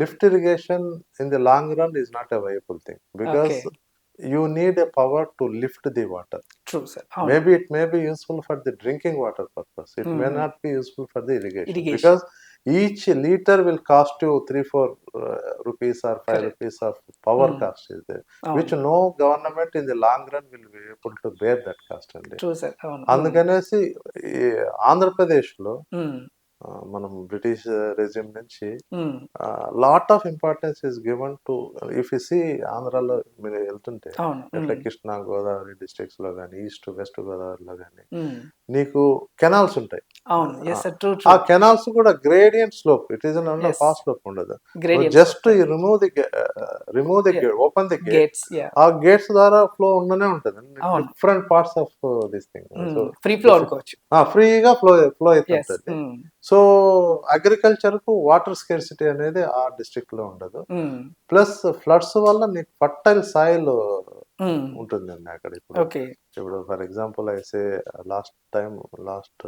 Lift irrigation in the long run is not a viable thing, because you need a power to lift the water. True, sir. Maybe it may be useful for the drinking water purpose. It may not be useful for the irrigation. Because each liter will cost you 3-4 rupees or 5 rupees of power cost is there, which no government in the long run will be able to bear that cost అండి. అందుకనేసి ఆంధ్రప్రదేశ్లో మనం British regime నుంచి lot of importance is given to, if you see ఆంధ్రాలో మీరు వెళ్తుంటే ఎట్లా Krishna Godavari districts లో కానీ, ఈస్ట్ వెస్ట్ గోదావరిలో కానీ నీకు కెనాల్స్ ఉంటాయి. ఆ కెనాల్స్ కూడా gradient slope, it is under fast slope ఉండదు. Just remove the gate, open the gates, ఆ గేట్స్ ద్వారా ఫ్లో ఉండనే ఉంటుంది different parts of this thing. So ఫ్రీగా ఫ్లో అవుతుంటది. సో అగ్రికల్చర్ కు వాటర్ స్కేర్సిటీ అనేది ఆ డిస్ట్రిక్ట్ లో ఉండదు. ప్లస్ ఫ్లడ్స్ వల్ల నీకు ఫర్టైల్ సాయిల్ ఉంటుందండి అక్కడ. ఇప్పుడు for example I say last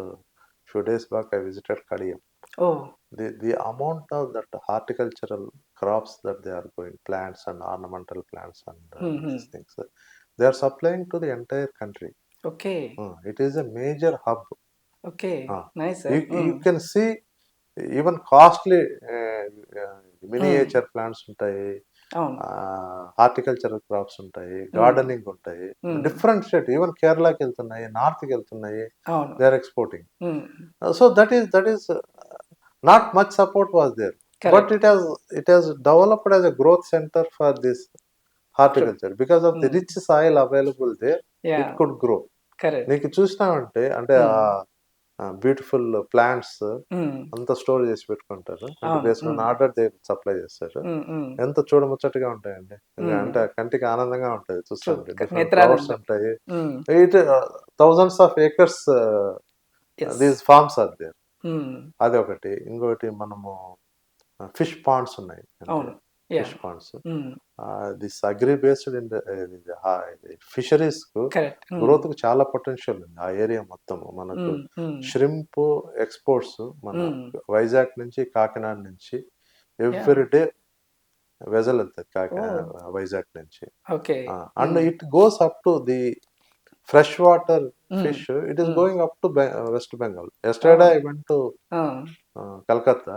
few days back I visited Kadiyam. The amount of that horticultural crops that they are growing, plants and ornamental plants and these things, they are supplying to the entire country. It is a major hub. Nice. You can see even costly miniature plants ఉంటాయి, horticultural crops ఉంటాయి, gardening ఉంటాయి, different state, even కేరళకి వెళ్తున్నాయి, north కి వెళ్తున్నాయి, they are exporting. So that is not much support was there, but it has developed as a growth center for this horticulture. Because of the rich soil available there, it could grow. నీకు చూసినామంటే అంటే beautiful plants అంతా store చేసి పెట్టుకుంటారు, based on order they supply చేస్తారు. ఎంత చూడముచ్చటగా ఉంటాయండి, అంటే కంటికి ఆనందంగా ఉంటుంది చూస్తుంటే. డిఫరెంట్ ఫ్లవర్స్ ఉంటాయి. It thousands of acres these farms are there. అది ఒకటి. ఇంకొకటి మనము ఫిష్ పాండ్స్ ఉన్నాయి, fish ponds. This agri based in fisheries కు గ్రోత్ కు చాలా పొటెన్షియల్ ఉంది ఆ ఏరియా మొత్తం. మనకు ష్రింప్ ఎక్స్పోర్ట్స్ మన వైజాగ్ నుంచి, కాకినాడ నుంచి ఎవ్రీ డే వెజల్ వెళ్తుంది వైజాగ్ నుంచి. And it goes up to the fresh water fish, it is going up to West Bengal. Yesterday I went to Calcutta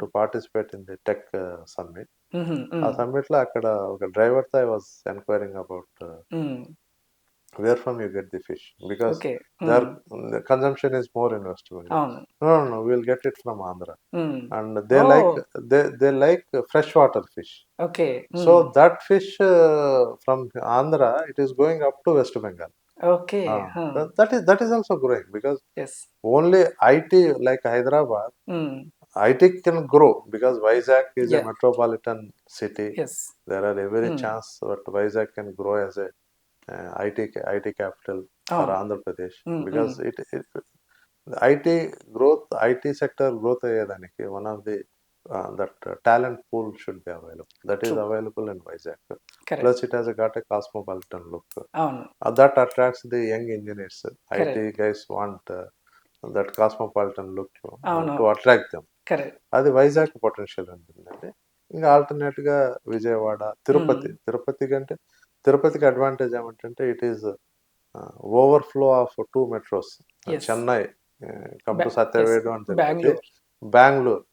to participate in the tech summit. ఆ summit లో అక్కడ ఒక driver తో I was enquiring about where from you get the fish, because their consumption is more in West Bengal. No, we'll get it from Andhra. And they like freshwater fish. So that fish from Andhra, it is going up to West Bengal. That is also growing, because only IT like Hyderabad, IT can grow because Vizag is a metropolitan city. There are every chance that Vizag can grow as a IT capital for Andhra Pradesh, because IT growth, IT sector growth అయ్యేదానికి one of the that talent pool should be available. That is available in Vizag. Plus it has got a cosmopolitan look. That attracts the young engineers. IT guys want that cosmopolitan look to attract them. అది Vizag potential ఉంటుందండి. ఇంకా alternate గా విజయవాడ, తిరుపతి కంటే తిరుపతికి advantage ఏమంటే it is overflow of 2 metros. Chennai come to Satyavedu and Tirupati. Bengaluru,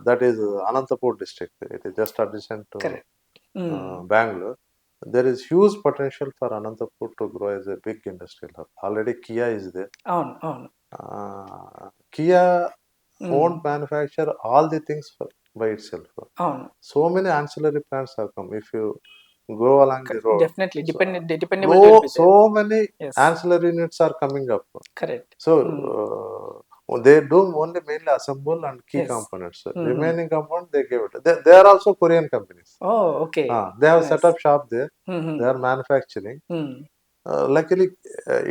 that is Anantapur district. It is just adjacent to Bangalore. There is huge potential for Anantapur to grow as a big industrial hub. Already Kia is there. Kia won't manufacture all the things by itself. So many ancillary plants have come. If you go along the road. Definitely, dependable will be So there. many Yes. ancillary units are coming up. Correct. So they do only mainly assemble and key Yes. components. Remaining component they give it. They are also Korean companies. Oh, okay. They have Nice. set up shop there. They are manufacturing. Luckily,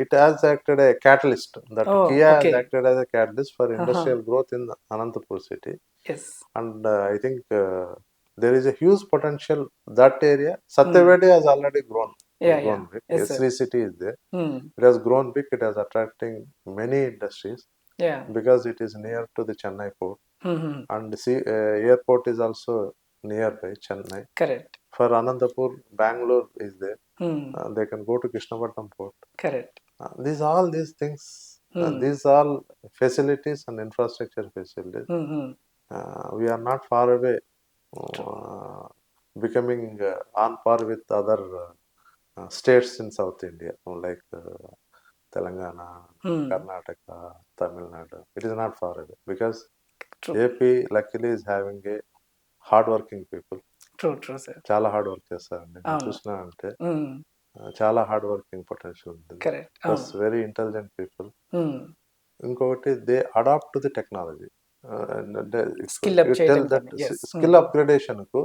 it has acted a catalyst. That Oh, Kia okay. has acted as a catalyst for industrial growth in Anantapur city. Yes. And I think there is a huge potential that area. Satyavedi has already grown. Grown big. Yes, sir. S3 city is there. It has grown big. It has attracting many industries. Yeah. Because it is near to the Chennai port. And the airport is also nearby Chennai. Correct. For Anandapur, Bangalore is there. They can go to Krishnapatnam port. Correct. These things, these all facilities and infrastructure facilities. We are not far away becoming on par with other states in South India, like Telangana, Karnataka, Tamil Nadu. It is not far away because AP luckily is having a hard-working people. True, sir. చాలా hard work చేస్తారండి. నేను చూసినా అంటే చాలా hard working potential ఉంటుంది. Plus very intelligent people. ఇంకొకటి they adapt to the technology. Skill upgradation కు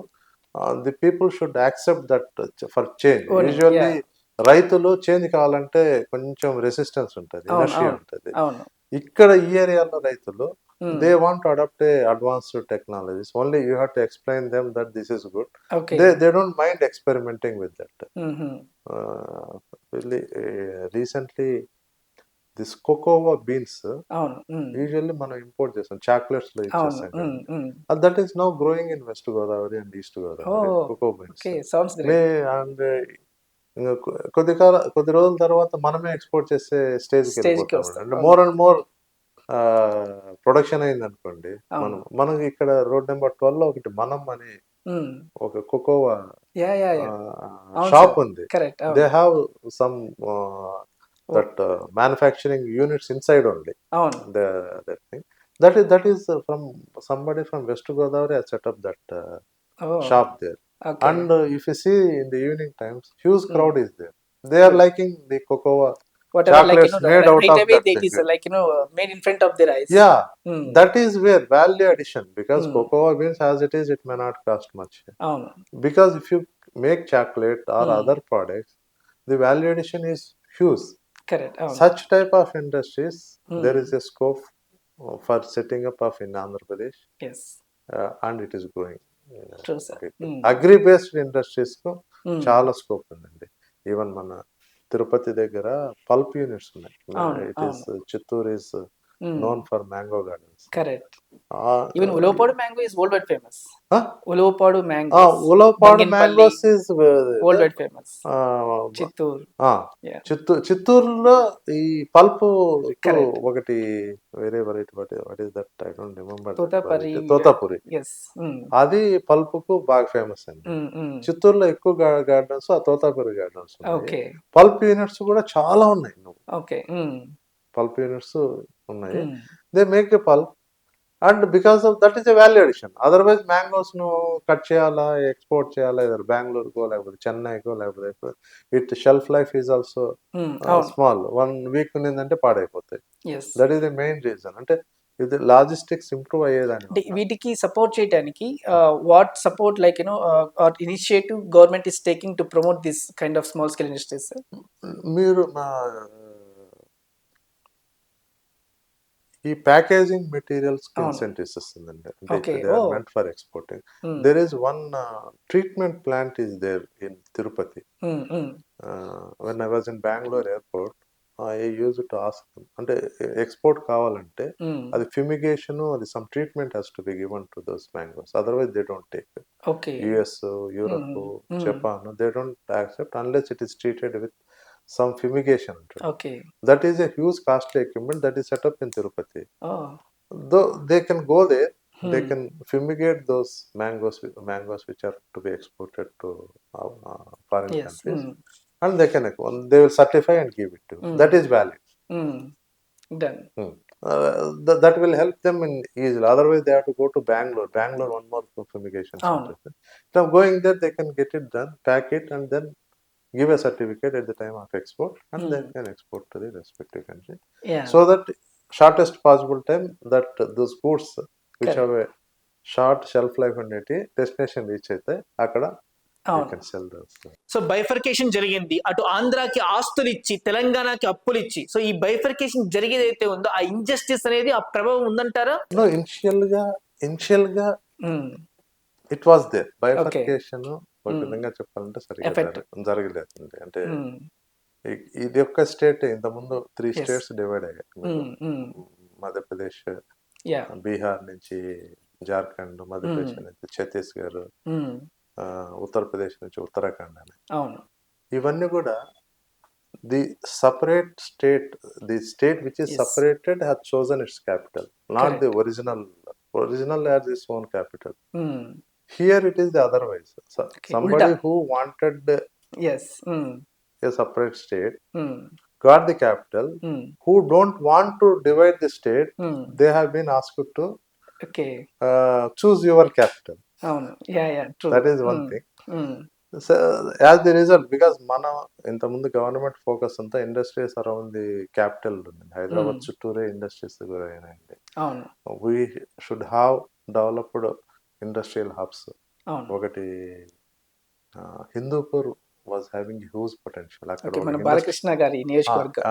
the people should accept that for change. Usually రైతులు చేంజ్ కావాలంటే కొంచెం రెసిస్టెన్స్ ఉంటుంది, ఇనర్షియా ఉంటుంది. ఇక్కడ ఈ ఏరియాలో రైతులు they want to adopt a advanced technologies. Only you have to explain them that this is good. They don't mind experimenting with that. Recently this cocoa beans usually మనం import చేస్తాం, chocolates లో ఇచ్చేస్తాం కదా. That is now growing in west Godavari and east Godavari cocoa beans. And కొద్ది రోజుల తర్వాత మనమే export చేసే స్టేజ్కి వెళ్ళిపోతాం. అంటే మోర్ అండ్ మోర్ ప్రొడక్షన్ అయింది అనుకోండి. మనం ఇక్కడ రోడ్ నెంబర్ 12 లో ఒకటి మనం అని ఒక కోకోవా షాప్ ఉంది. They have some that manufacturing units inside only. That thing. That is from somebody from West Godavari has set up that shop there. And if you see in the evening times, huge crowd is there. They are liking the cocoa chocolates made out of that thing. It is made in front of their eyes. Yeah, that is where value addition, because cocoa beans as it is, it may not cost much. Because if you make chocolate or other products, the value addition is huge. Correct. Such type of industries, there is a scope for setting up of in Andhra Pradesh. Yes. And it is growing. True, sir. Agri based industries ku చాలా scope ఉందండి. Even మన తిరుపతి దగ్గర pulp units ఉన్నాయి. It is Chittoor is known for mango gardens. Correct. Even Ulopadu mango is worldwide famous. Ulopadu mangoes. Ulopadu mangoes is worldwide famous. చిత్తూరులో ఈ pulp ఒకటి వేరే variety, what is that, I don't remember. Totapuri. అది pulp కు బాగా famous అండి. చిత్తూరులో ఎక్కువ గార్డెన్స్ ఆ తోతాపురి గార్డెన్స్ ఉన్నాయి. పల్ప్ యూనిట్స్ కూడా చాలా ఉన్నాయి. పల్ప్ యూనిట్స్ ఉన్నాయి. They make a pulp and because of that is a value addition. Otherwise mangoes ను కట్ చేయాలా, ఎక్స్పోర్ట్ చేయాలా, ఇద్దరు బెంగళూరుకో లేకపోతే చెన్నైకో లేకపోతే it shelf life is also small. 1 week ఉన్నదంటే పాడైపోతాయి. That is the main reason. అంటే ఇది లాజిస్టిక్స్ ఇంప్రూవ్ అయ్యేదాన్ని. వీటికి సపోర్ట్ చేయడానికి what support like or initiative government is taking to promote this kind of small scale industries? మీరు ఈ packaging materials incentives ఇస్తుందండి. అంటే they are meant for exporting. There is one treatment plant is there in Tirupati. When I was in Bengaluru airport, I use to ask them, అంటే export కావాలంటే అది fumigation, అది some treatment has to be given to those mangoes, otherwise they don't take. US, Europe, Japan, they don't accept unless it is treated with some fumigation. That is a huge costly equipment that is set up in Tirupati. Though they can go there, they can fumigate those mangoes which are to be exported to foreign countries, and they will certify and give it to you. That is valid. Done. that will help them in easily. Otherwise, they have to go to Bangalore. One more fumigation center. Now going there, they can get it done, pack it, and then give a certificate at the time of export, and they can export to the respective country. So that shortest possible time that those goods which have a short shelf life అనేది destination reach అయితే అక్కడ you can sell those. So bifurcation జరిగింది, అటు ఆంధ్రాకి ఆస్తులు ఇచ్చి తెలంగాణకి అప్పులు ఇచ్చి, సో ఈ బైఫర్కేషన్ జరిగేది అయితే ఉందో ఆ ఇంజస్టిస్ అనేది ఆ ప్రభావం ఉందంటారా? నో, ఇనిషియల్ గా ఇట్ వాస్ దేర్. బైఫర్కేషన్ ఒక విధంగా చెప్పాలంటే సరిగ్గా జరగలేదండి. అంటే ఇది ఒక్క స్టేట్, ఇంత ముందు 3 స్టేట్స్ డివైడ్ అయ్యాయి. మధ్యప్రదేశ్, బీహార్ నుంచి జార్ఖండ్, మధ్యప్రదేశ్ నుంచి ఛత్తీస్గఢ్, ఉత్తరప్రదేశ్ నుంచి ఉత్తరాఖండ్ అని. ఇవన్నీ కూడా the separate state, the state which is separated has chosen it's capital, not the original has its own capital. Here it is the otherwise. Somebody who wanted a separate state got the capital. Who don't want to divide the state, they have been asked to choose your capital. True. That is one thing. So, as the result, because మన ఇంతకుముందు government focus అంతా industries around the capital ఉంది. హైదరాబాద్ చుట్టూరే industries అయినాయండి. We should have developed industrial hubs. ఒకటి Hindupur was having huge potential. అక్కడ బాలకృష్ణ గారి నియోజకవర్గం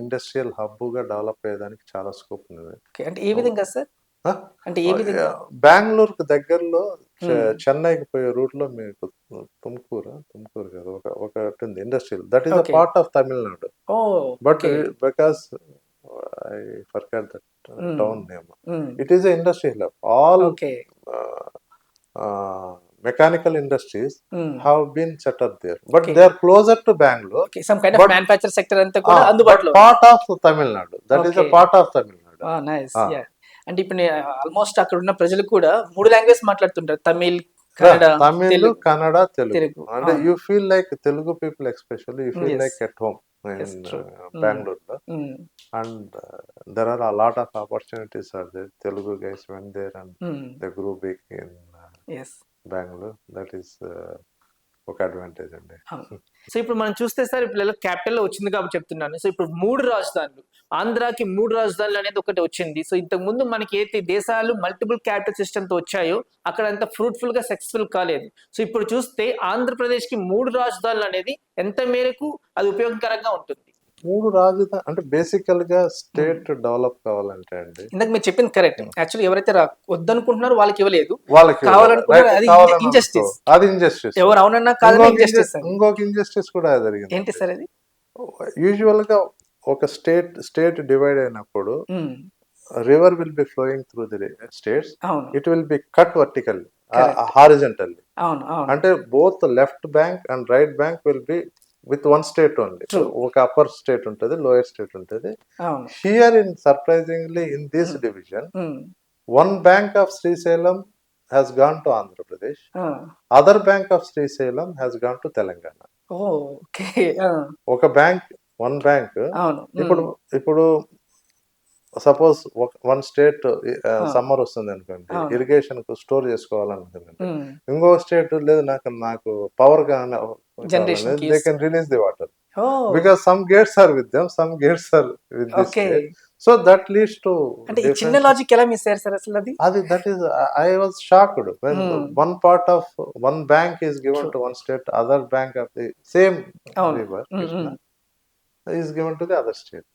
ఇండస్ట్రియల్ హబ్ గా డెవలప్ అయ్యేదానికి చాలా స్కోప్ ఉంది. అంటే ఏ విధంగా సార్? అంటే బెంగళూరుకు దగ్గరలో చెన్నైకి పోయే రూట్ లో మీకు తుమ్కూరు కదా ఒకటి ఉంది industrial. That is a part of Tamil Nadu. But because I forgot that town name. It is an industrial hub. All mechanical industries have been set up there, but they are closer to Bangalore. Some kind of manufacturing sector anta kuda andubatulo. Part of Tamil Nadu. That is a part of Tamil Nadu. Nice. Yeah. అంటే ఇప్పుడు almost అక్కడ ఉన్న ప్రజలు కూడా 3 language మాట్లాడుతుంటారు, తమిళ్, కన్నడ, తెలుగు. అంటే you feel like Telugu people especially you feel like at home in Bangalore. And there are a lot of opportunities are there. Telugu guys went there and they grew big in Bangalore. That is ఒక advantage అండి. So ఇప్పుడు మనం చూస్తే sir, ఇప్పుడు capital వచ్చింది కాబట్టి చెప్తున్నాను. So ఇప్పుడు 3 రాజధానులు, ఆంధ్రాకి 3 రాజధానులు అనేది ఒకటి వచ్చింది. సో ఇంతకు ముందు మనకి ఏదైతే దేశాలు మల్టిపుల్ క్యాపిటల్ సిస్టమ్ తో వచ్చాయో అక్కడ అంత ఫ్రూట్ఫుల్ గా సక్సెస్ఫుల్ కాలేదు. సో ఇప్పుడు చూస్తే ఆంధ్రప్రదేశ్ కి 3 రాజధానులు అనేది ఎంత మేరకు అది ఉపయోగకరంగా ఉంటుంది? 3 రాజధానులు అంటే బేసికల్ గా స్టేట్ డెవలప్ కావాలంటే అండి, ఇందాక మీరు చెప్పింది కరెక్ట్. యాక్చువల్లీ ఎవరైతే వద్దనుకుంటున్నారో వాళ్ళకి ఇవ్వలేదు, వాళ్ళకి కావాలనుకున్నారు అది ఇంజస్టిస్. అది ఇంజస్టిస్. ఎవరు అవునన్నా కాదని ఇంజస్టిస్. ఇంకొక ఇంజస్టిస్ కూడా జరిగింది. ఏంటి సార్ అది? యూజువల్ గా ఒక స్టేట్ డివైడ్ అయినప్పుడు river will be flowing through the states. It will be cut vertically, horizontally. అంటే both left bank and right bank will be with one state only. ఒక అప్పర్ స్టేట్ ఉంటుంది, lower state ఉంటుంది. Here in surprisingly in this division one bank of Srisailam has gone to Andhra Pradesh. Other bank of Srisailam has gone to Telangana. ఒక bank, one bank. ఇప్పుడు suppose one state summer వస్తుంది అనుకోండి, irrigation కు store చేసుకోవాలనుకుంటే ఇంకో state లేదు నాకు power they can release the water because some gates are with them, some gates are with this state. So that leads to చిన్న logic ఎలా మిస్ అయ్యారు సార్ అసలు అది? That is I was shocked when one part of one bank is given to one state, other bank of the same river is given to the other state.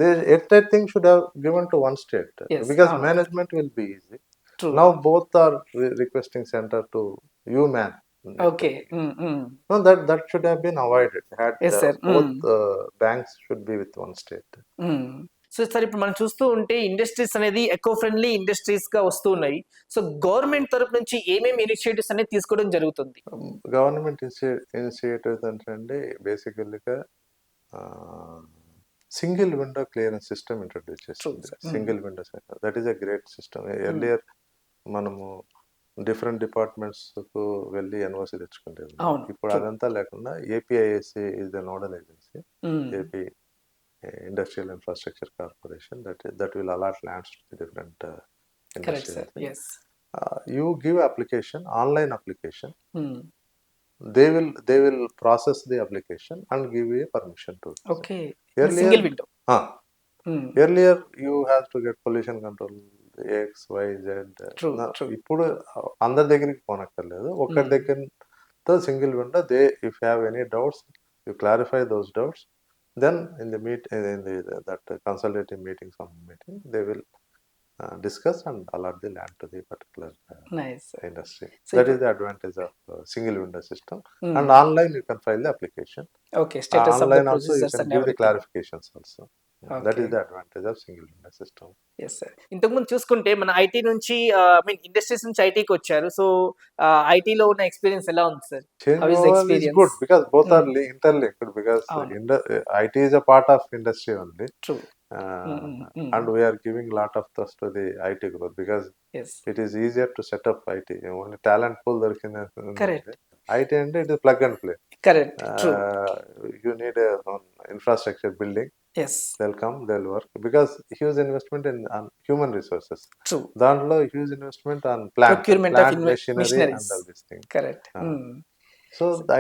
The entire thing should have given to one state because management will be easy. Now both are requesting center to you man. No, that should have been avoided. Both banks should be with one state. So sir ఇప్పుడు మనం చూస్తూ ఉంటే industries అనేది eco friendly industries గా వస్తూ ఉన్నాయి. So government తరపు నుంచి ఏమేమి ఇనిషియేటివ్స్ అనేది తీసుకోవడం జరుగుతుంది? గవర్నమెంట్ ఇనిషియేటివ్స్ అంటే బేసికల్గా single window clearance system introduce చేస్తుంది. Single window system, that is a great system. Earlier మనము డిఫరెంట్ డిపార్ట్మెంట్స్ కు వెళ్ళి ఎన్ఓసి తెచ్చుకుంటే, ఇప్పుడు అదంతా లేకుండా APIIC is the nodal agency. AP Industrial Infrastructure Corporation that will allot lands to the different Correct, industrial sir. thing. Yes. You give application, online application. Hmm. They will process the application and give you a permission to it. Okay. In Earlier, single window. earlier you have to get pollution control X, Y, Z. True, true. ఇప్పుడు అందరి దగ్గరికి పోనక్కర్లేదు. ఒకరి దగ్గరతో single window. If you have any doubts, you clarify those doubts. Then in that consultative meeting, they will discuss and allot the land to the particular Nice. industry. So That is the advantage of single window system. And online you can file the application. Okay, status of the Online also you procedures can and give the everything. clarifications also. That is Okay. the advantage of single window system. Yes sir. ఇంతకుముందు చూసుకుంటే మన IT నుంచి mean industries నుంచి ఐటీకి వచ్చారు. So ఐటీలో ఉన్న experience ఎలా ఉంది sir? How is the Changeover is experience? good because both are interlinked, because అవును. IT is a part of industry only. True. And we are giving lot of thrust to the IT growth because Yes. it is easier to set up IT. Only talent pool Correct. IT and it is plug and play. Correct. True. You need a infrastructure building. Yes. They'll come, they'll work because huge investment on human resources. True. దాంట్లో huge investment on plant Procurement of machinery machineries. and all these things. Correct. So the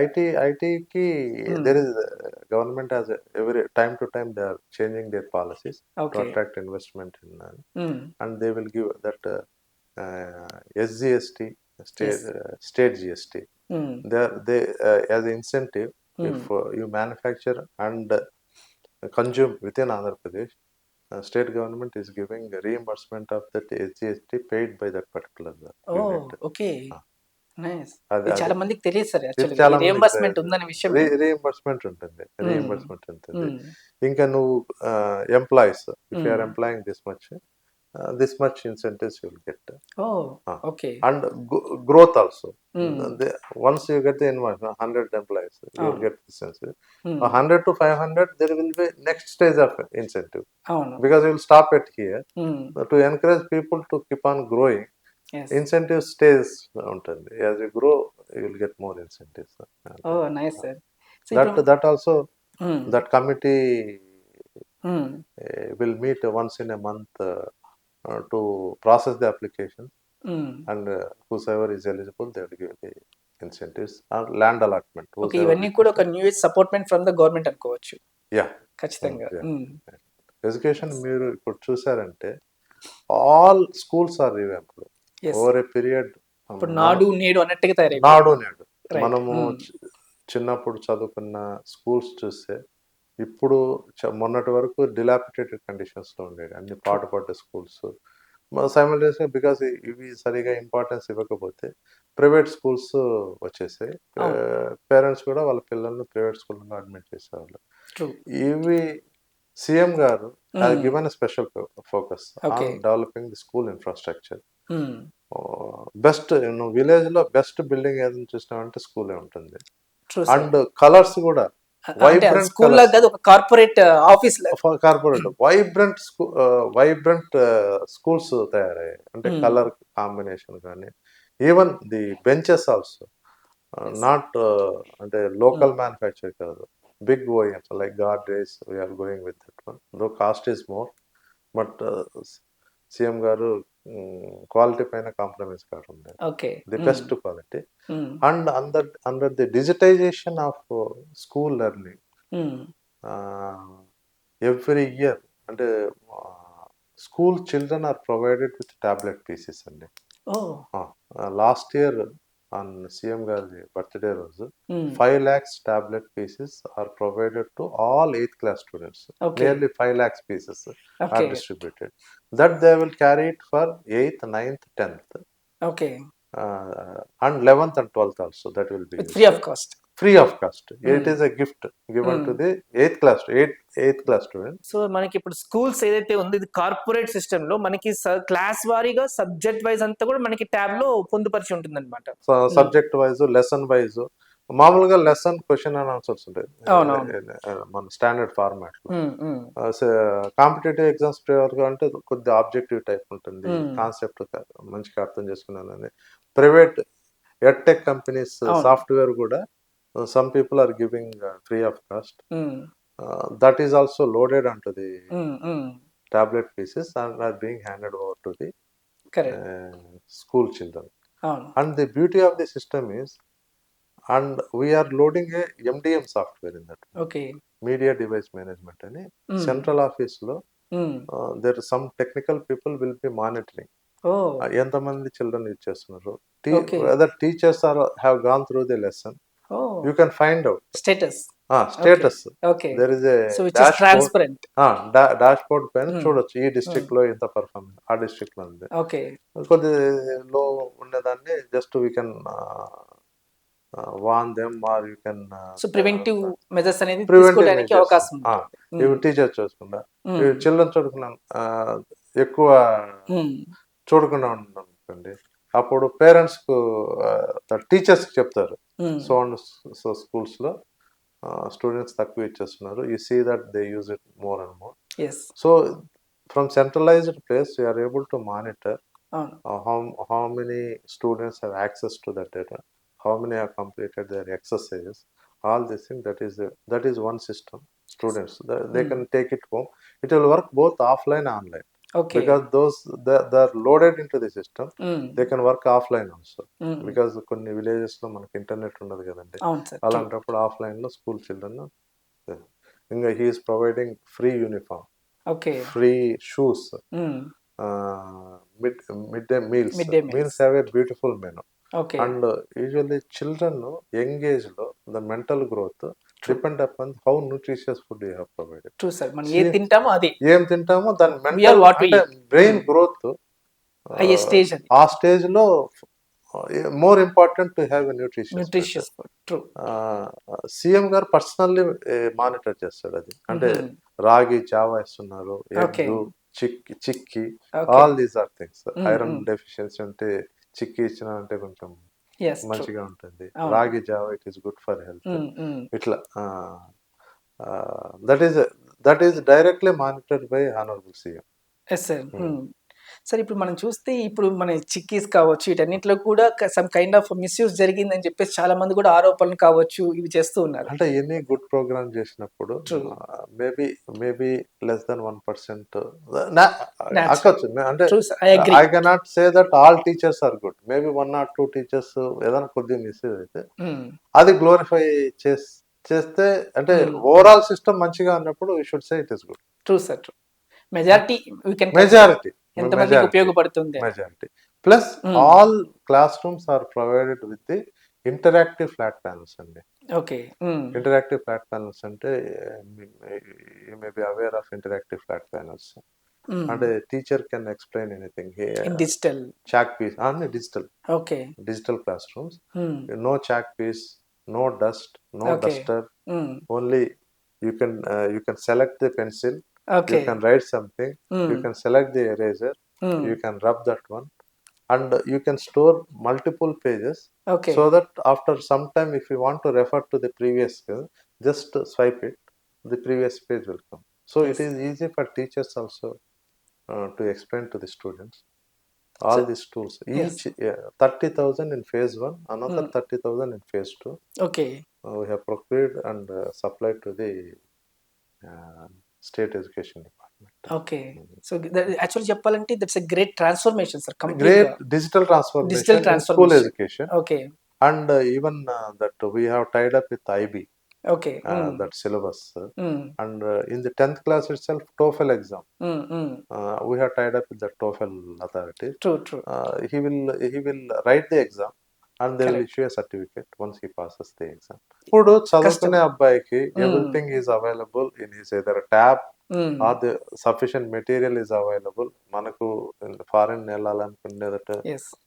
IT ki there is government has every time to time they are changing their policies to Okay. attract investment in and they will give that SGST state GST. They as an incentive, if you manufacture and consume within Andhra Pradesh, state government is giving a reimbursement of that SGST paid by that particular unit. Okay. Nice. అది ఇది చాలా మందికి తెలియదు sir ఇది యాక్చువల్‌గా. చాలా ఈ మందికి రియంబర్స్‌మెంట్ ఉందనే విషయం. రీఎంబర్స్మెంట్ ఉంటుంది. ఇంకా నువ్వు employees, if you are employing this much incentives you will get. Okay. And growth also. Once you get the invoice, 100 employees, you will get incentive. 100 to 500, there will be next stage of incentive. Because you will stop it here. To encourage people to keep on growing, incentive stays ఉంటుంది. As you grow, you will get more incentives. Nice sir. That also, that committee will meet once in a month to process the application, and whosoever is eligible, they will give the incentives or land allotment. Okay, ఇవన్నీ కూడా ఒక new age supportment from the government అనుకోవచ్చు. Yeah, ఖచ్చితంగా. Education మీరు ఇప్పుడు చూసారంటే all schools are revamped over a period. ఇప్పుడు నాడు నేడు అన్నట్టుగా తయారైంది. నాడు నేడు మనము చిన్నప్పుడు చదువుకున్న స్కూల్స్ చూస్తే ఇప్పుడు మొన్నటి వరకు డిలాపిటేటెడ్ కండిషన్స్ లో ఉండేవి, అన్ని పాటుపడ్డ స్కూల్స్. సైమల్టేనియస్గా బికాస్ ఇవి సరిగా ఇంపార్టెన్స్ ఇవ్వకపోతే ప్రైవేట్ స్కూల్స్ వచ్చేసాయి. పేరెంట్స్ కూడా వాళ్ళ పిల్లల్ని ప్రైవేట్ స్కూల్లో అడ్మిట్ చేసేవాళ్ళు. ఇవి సీఎం గారు given special focus on developing the school infrastructure. Best village లో బెస్ట్ బిల్డింగ్ ఏదైనా చూసినామంటే స్కూలే ఉంటుంది. అండ్ కలర్స్ కూడా vibrant colours, corporate office vibrant schools తయారయ్యాయి. అంటే కలర్ కాంబినేషన్ కానీ, even the benches also not అంటే లోకల్ మ్యానుఫ్యాక్చర్ కాదు, big OEMs like Godrej we are going with that one. Though cost is more, but CM గారు quality పైన compromise కాకుండా the best quality. And under the digitisation of school learning, every year అంటే school children are provided with tablet pieces అండి. Last year on CM గారి birthday రోజు 5 lakhs tablet pieces are provided to all 8th class students. Nearly 5 lakhs pieces are distributed. That they will carry it for 8th, 9th, 10th. And 11th and 12th also. That will be free of cost. Free of cost. It is a gift given to the 8th class student. So మనకి ఇప్పుడు schools ఏదైతే ఉందో ఇది corporate system లో మనకి class వారీగా subject wise అంతా కూడా మనకి ట్యాబ్ లో పొందుపరిచి ఉంటుంది అనమాట. సబ్జెక్ట్ వైజ్, లెసన్ వైజ్, మామూలుగా లెసన్ క్వశ్చన్ అండ్ ఆన్సర్స్ ఉంటాయి మన స్టాండర్డ్ ఫార్మాట్ లో. కాంపిటేటివ్ ఎగ్జామ్స్ ప్రిపేర్ అంటే కొద్ది ఆబ్జెక్టివ్ టైప్ ఉంటుంది, కాన్సెప్ట్ మంచిగా అర్థం చేసుకున్నానని. ప్రైవేట్ ఎడ్టెక్ కంపెనీస్ సాఫ్ట్వేర్ కూడా some people are giving free of cost. that is also loaded onto the tablet pieces and are being handed over to the school children. And the beauty of the system is, and we are loading a MDM software in that. Media device management అని central office లో there some technical people will be monitoring ఎంతమంది children use చేస్తున్నారు, whether teachers have gone through the lesson. You can find out status. There is a dashboard. Dashboard పైన చూడొచ్చు ఈ district లో ఎంత performance, ఆ డిస్ట్రిక్ట్ లో ఉంది. కొద్ది లో ఉండేదాన్ని just we can warn them, or you can preventive measures అనేది తీసుకోవడానికి అవకాశం ఉంది. ఇవి టీచర్ చూసుకుంటా, ఇవి చిల్డ్రన్ చూడకుండా ఎక్కువ చూడకుండా ఉండండి, అప్పుడు పేరెంట్స్ కు టీచర్స్ చెప్తారు. సో స్కూల్స్ లో స్టూడెంట్స్ తక్కువ ఇచ్చేస్తున్నారు, you see that they use it more and more. So from centralized place you are able to monitor how many students have access to that data, how many have completed their exercises, all this thing. That is one system. Students, they can take it home. It will work both offline and online. Because those they are loaded into the system. They can work offline also. Because కొన్ని villages లో మనకి internet ఉండదు కదండి, అలాంటప్పుడు offline లో school children ఇంకా he is providing free uniform, free shoes, midday meals have a beautiful menu. And usually children young age lo the mental growth depend upon how nutritious food you have provided. True sir, మనం ఏం తింటామో అది దాని mental అంటే brain growth ఆ stage లో more important to have a nutritious food. True. CM గారు personally monitor చేస్తాడు అది. అంటే రాగి జావా ఇస్తున్నారు, egg, chikki, all these are things. Iron deficiency ఉంటే చిక్కి ఇచ్చిన అంటే కొంచెం మంచిగా ఉంటుంది, ragi java it is good for health. ఇట్లా that is directly monitored by honourable CM. Sir ఇప్పుడు మనం చూస్తే ఇప్పుడు మన చిక్కీస్ కావచ్చు, వీటన్నిటిలో కూడా సమ్ కైండ్ ఆఫ్ మిస్యూజ్ జరిగిందని చెప్పేసి చాలా మంది కూడా ఆరోపణలు కావచ్చు ఇవి చేస్తూ ఉన్నారు. అంటే ఎన్ని గుడ్ ప్రోగ్రామ్ చేసినప్పుడు మేబీ లెస్ దెన్ 1% అక్కచ్చు. అంటే I cannot say that all teachers are good, maybe 1 or 2 teachers ఏదైనా కొద్దిగా మిస్యూజ్ అయితే అది గ్లోరిఫై చేస్తే, అంటే ఓవరాల్ సిస్టమ్ మంచిగా ఉన్నప్పుడు you should say it is good. True sir, true. Majority ఉపయోగపడుతుంది. Plus all class rooms are provided with the interactive flat panels అండి. ఇంటరాక్టివ్ ఫ్లాట్ ప్యానల్స్ అంటే you may be aware of interactive flat panels. అంటే teacher can explain anything. Digital chalk piece అన్ని digital class rooms, no chalk piece, no dust, no duster, only you can select the pencil, you can write something, you can select the eraser, you can rub that one, and you can store multiple pages, so that after some time if you want to refer to the previous just swipe it, the previous page will come. So it is easy for teachers also to explain to the students all these tools. Each 30,000 in phase 1, another 30,000 in phase 2. We have procured and supplied to the state education department. So actually చెప్పాలంటే that's a great transformation sir, great digital transformation in school education. And even that we have tied up with IB, that syllabus, and in the 10th class itself TOEFL exam, we have tied up with the TOEFL authority. True. He will write the exam and they will issue a certificate once he passes the exam. ఇప్పుడు చదువుకునే అబ్బాయికి everything is available in his either tab or the sufficient material is available. మనకు foreign వెళ్ళాలనుకునేదట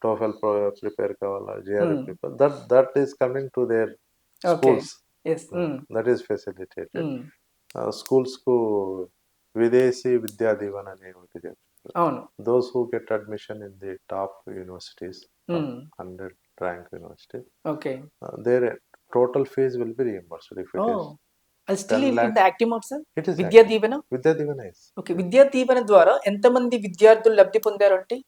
TOEFL prepare కావాలా, GRE prepare, that is coming to their schools. That is facilitated. Schools కు విదేశీ విద్యా దీవెన అనే ఒకటి చెప్తారు. Those who get admission in the top universities, 100 rank university, their total fees will be reimbursed. If it is still in the active mode sir, Vidya Deevena is. Vidya Deevena ద్వారా ఎంతమంది విద్యార్థులు లబ్ధి పొందారు అంటే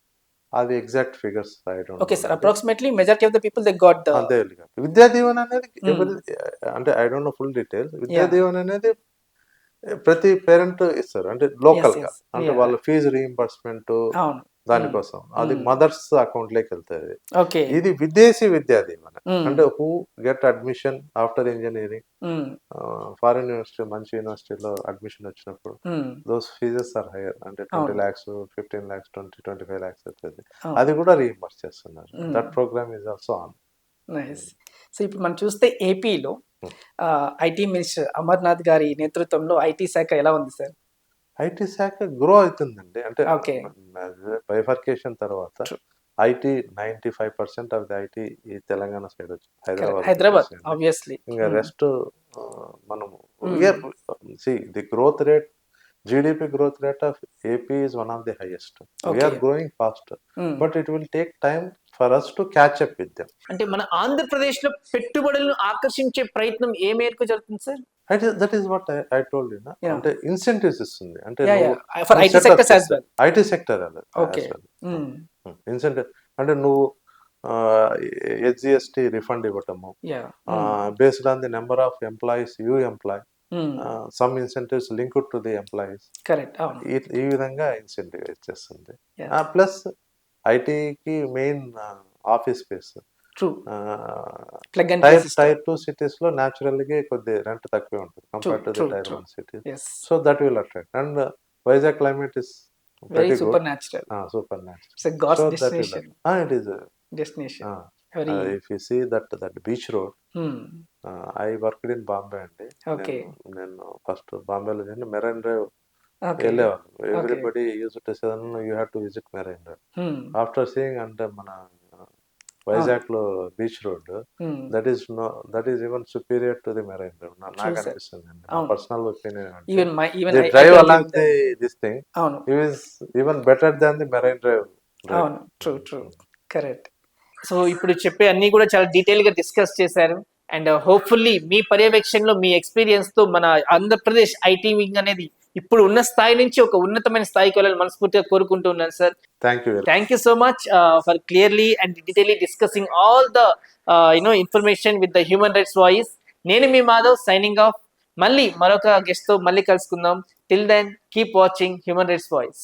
అది exact figures I don't know. sir, approximately majority of the people they got the Vidya Deevena అనేది అంటే I don't know full details. Vidya Deevena అనేది ప్రతి పేరెంట్ ఇస్తారు, అంటే లోకల్ గా, అంటే వాళ్ళ ఫీజు రీయింబర్స్మెంట్ దానికోసం అది మదర్స్ అకౌంట్ లోకి వెళ్తుంది. ఇది విదేశీ విద్య, అది మన అంటే who get admission after engineering foreign university, మంచి యూనివర్సిటీలో అడ్మిషన్ వచ్చినప్పుడు దోస్ ఫీజెస్ ఆర్ హైయర్, అంటే 20 lakhs 15 lakhs 25 lakhs అవుతుంది. అది కూడా రీయింబర్స్ చేస్తున్నారు. That program is also on. So ఇప్పుడు మనం చూస్తే ఏపీలో ఐటీ మినిస్టర్ అమర్నాథ్ గారి నేతృత్వంలో ఐటీ శాఖ ఎలా ఉంది సార్? ఐటీ శాఖ గ్రో అవుతుందండి. అంటే బైఫర్కేషన్ తర్వాత ఐటీ 95% ఆఫ్ ది ఐటీ ఈ తెలంగాణ సైడ్ వచ్చి హైదరాబాద్ ఆబ్వియస్లీ. ఇంకా రెస్ట్ మనం the growth rate, GDP growth rate of AP is one of the highest. We are growing faster, but it will take time for us to catch up with them. అంటే మన ఆంధ్రప్రదేశ్ లో పెట్టుబడులను ఆకర్షించే ప్రయత్నం ఏ మేరకు జరుగుతుంది sir? That is what I told you na. అంటే ఇన్సెంటివ్స్ ఇస్తుంది, అంటే for IT sectors as well. IT sector incentive అంటే నువ్వు HGST రిఫండ్ ఇవ్వటము, based on the number of employees you employ, some incentives linked to the employees, ఈ విధంగా incentive ఇచ్చేస్తుంది. Plus ఐటీకి main office space, tier 2 cities లో natural గా కొద్ది రెంట్ తక్కువే ఉంటుంది compare to the tier 1 cities. So that will attract. And Vizag climate is very supernatural. It's a God's destination. It is a destination. If you see that beach road, I worked in Bombay అండి. నేను first బాంబేలో marine drive వెళ్ళేవాళ్ళు. Everybody use to say you have to visit marine drive. After seeing అంటే మన వైజాగ్ లో beach road, that is even superior to the marine drive నాకు అనిపిస్తుంది అండి. Personal opinion. The drive along this thing is even better than the marine drive. True correct. So ఇప్పుడు చెప్పే అన్ని కూడా చాలా డీటెయిల్ గా డిస్కస్ చేశారు. అండ్ హోప్ఫుల్లీ మీ పర్యవేక్షణలో, మీ ఎక్స్పీరియన్స్ తో మన ఆంధ్రప్రదేశ్ ఐటీ వింగ్ అనేది ఇప్పుడు ఉన్న స్థాయి నుంచి ఒక ఉన్నతమైన స్థాయికి వెళ్ళాలని మనస్ఫూర్తిగా కోరుకుంటున్నాను sir. Thank you so much for clearly and detailly discussing all the information with the human rights voice. నేను మీ మాధవ్ సైనింగ్ ఆఫ్. మళ్ళీ మరొక గెస్ట్ తో మళ్ళీ కలుసుకుందాం. Till then keep watching human rights voice.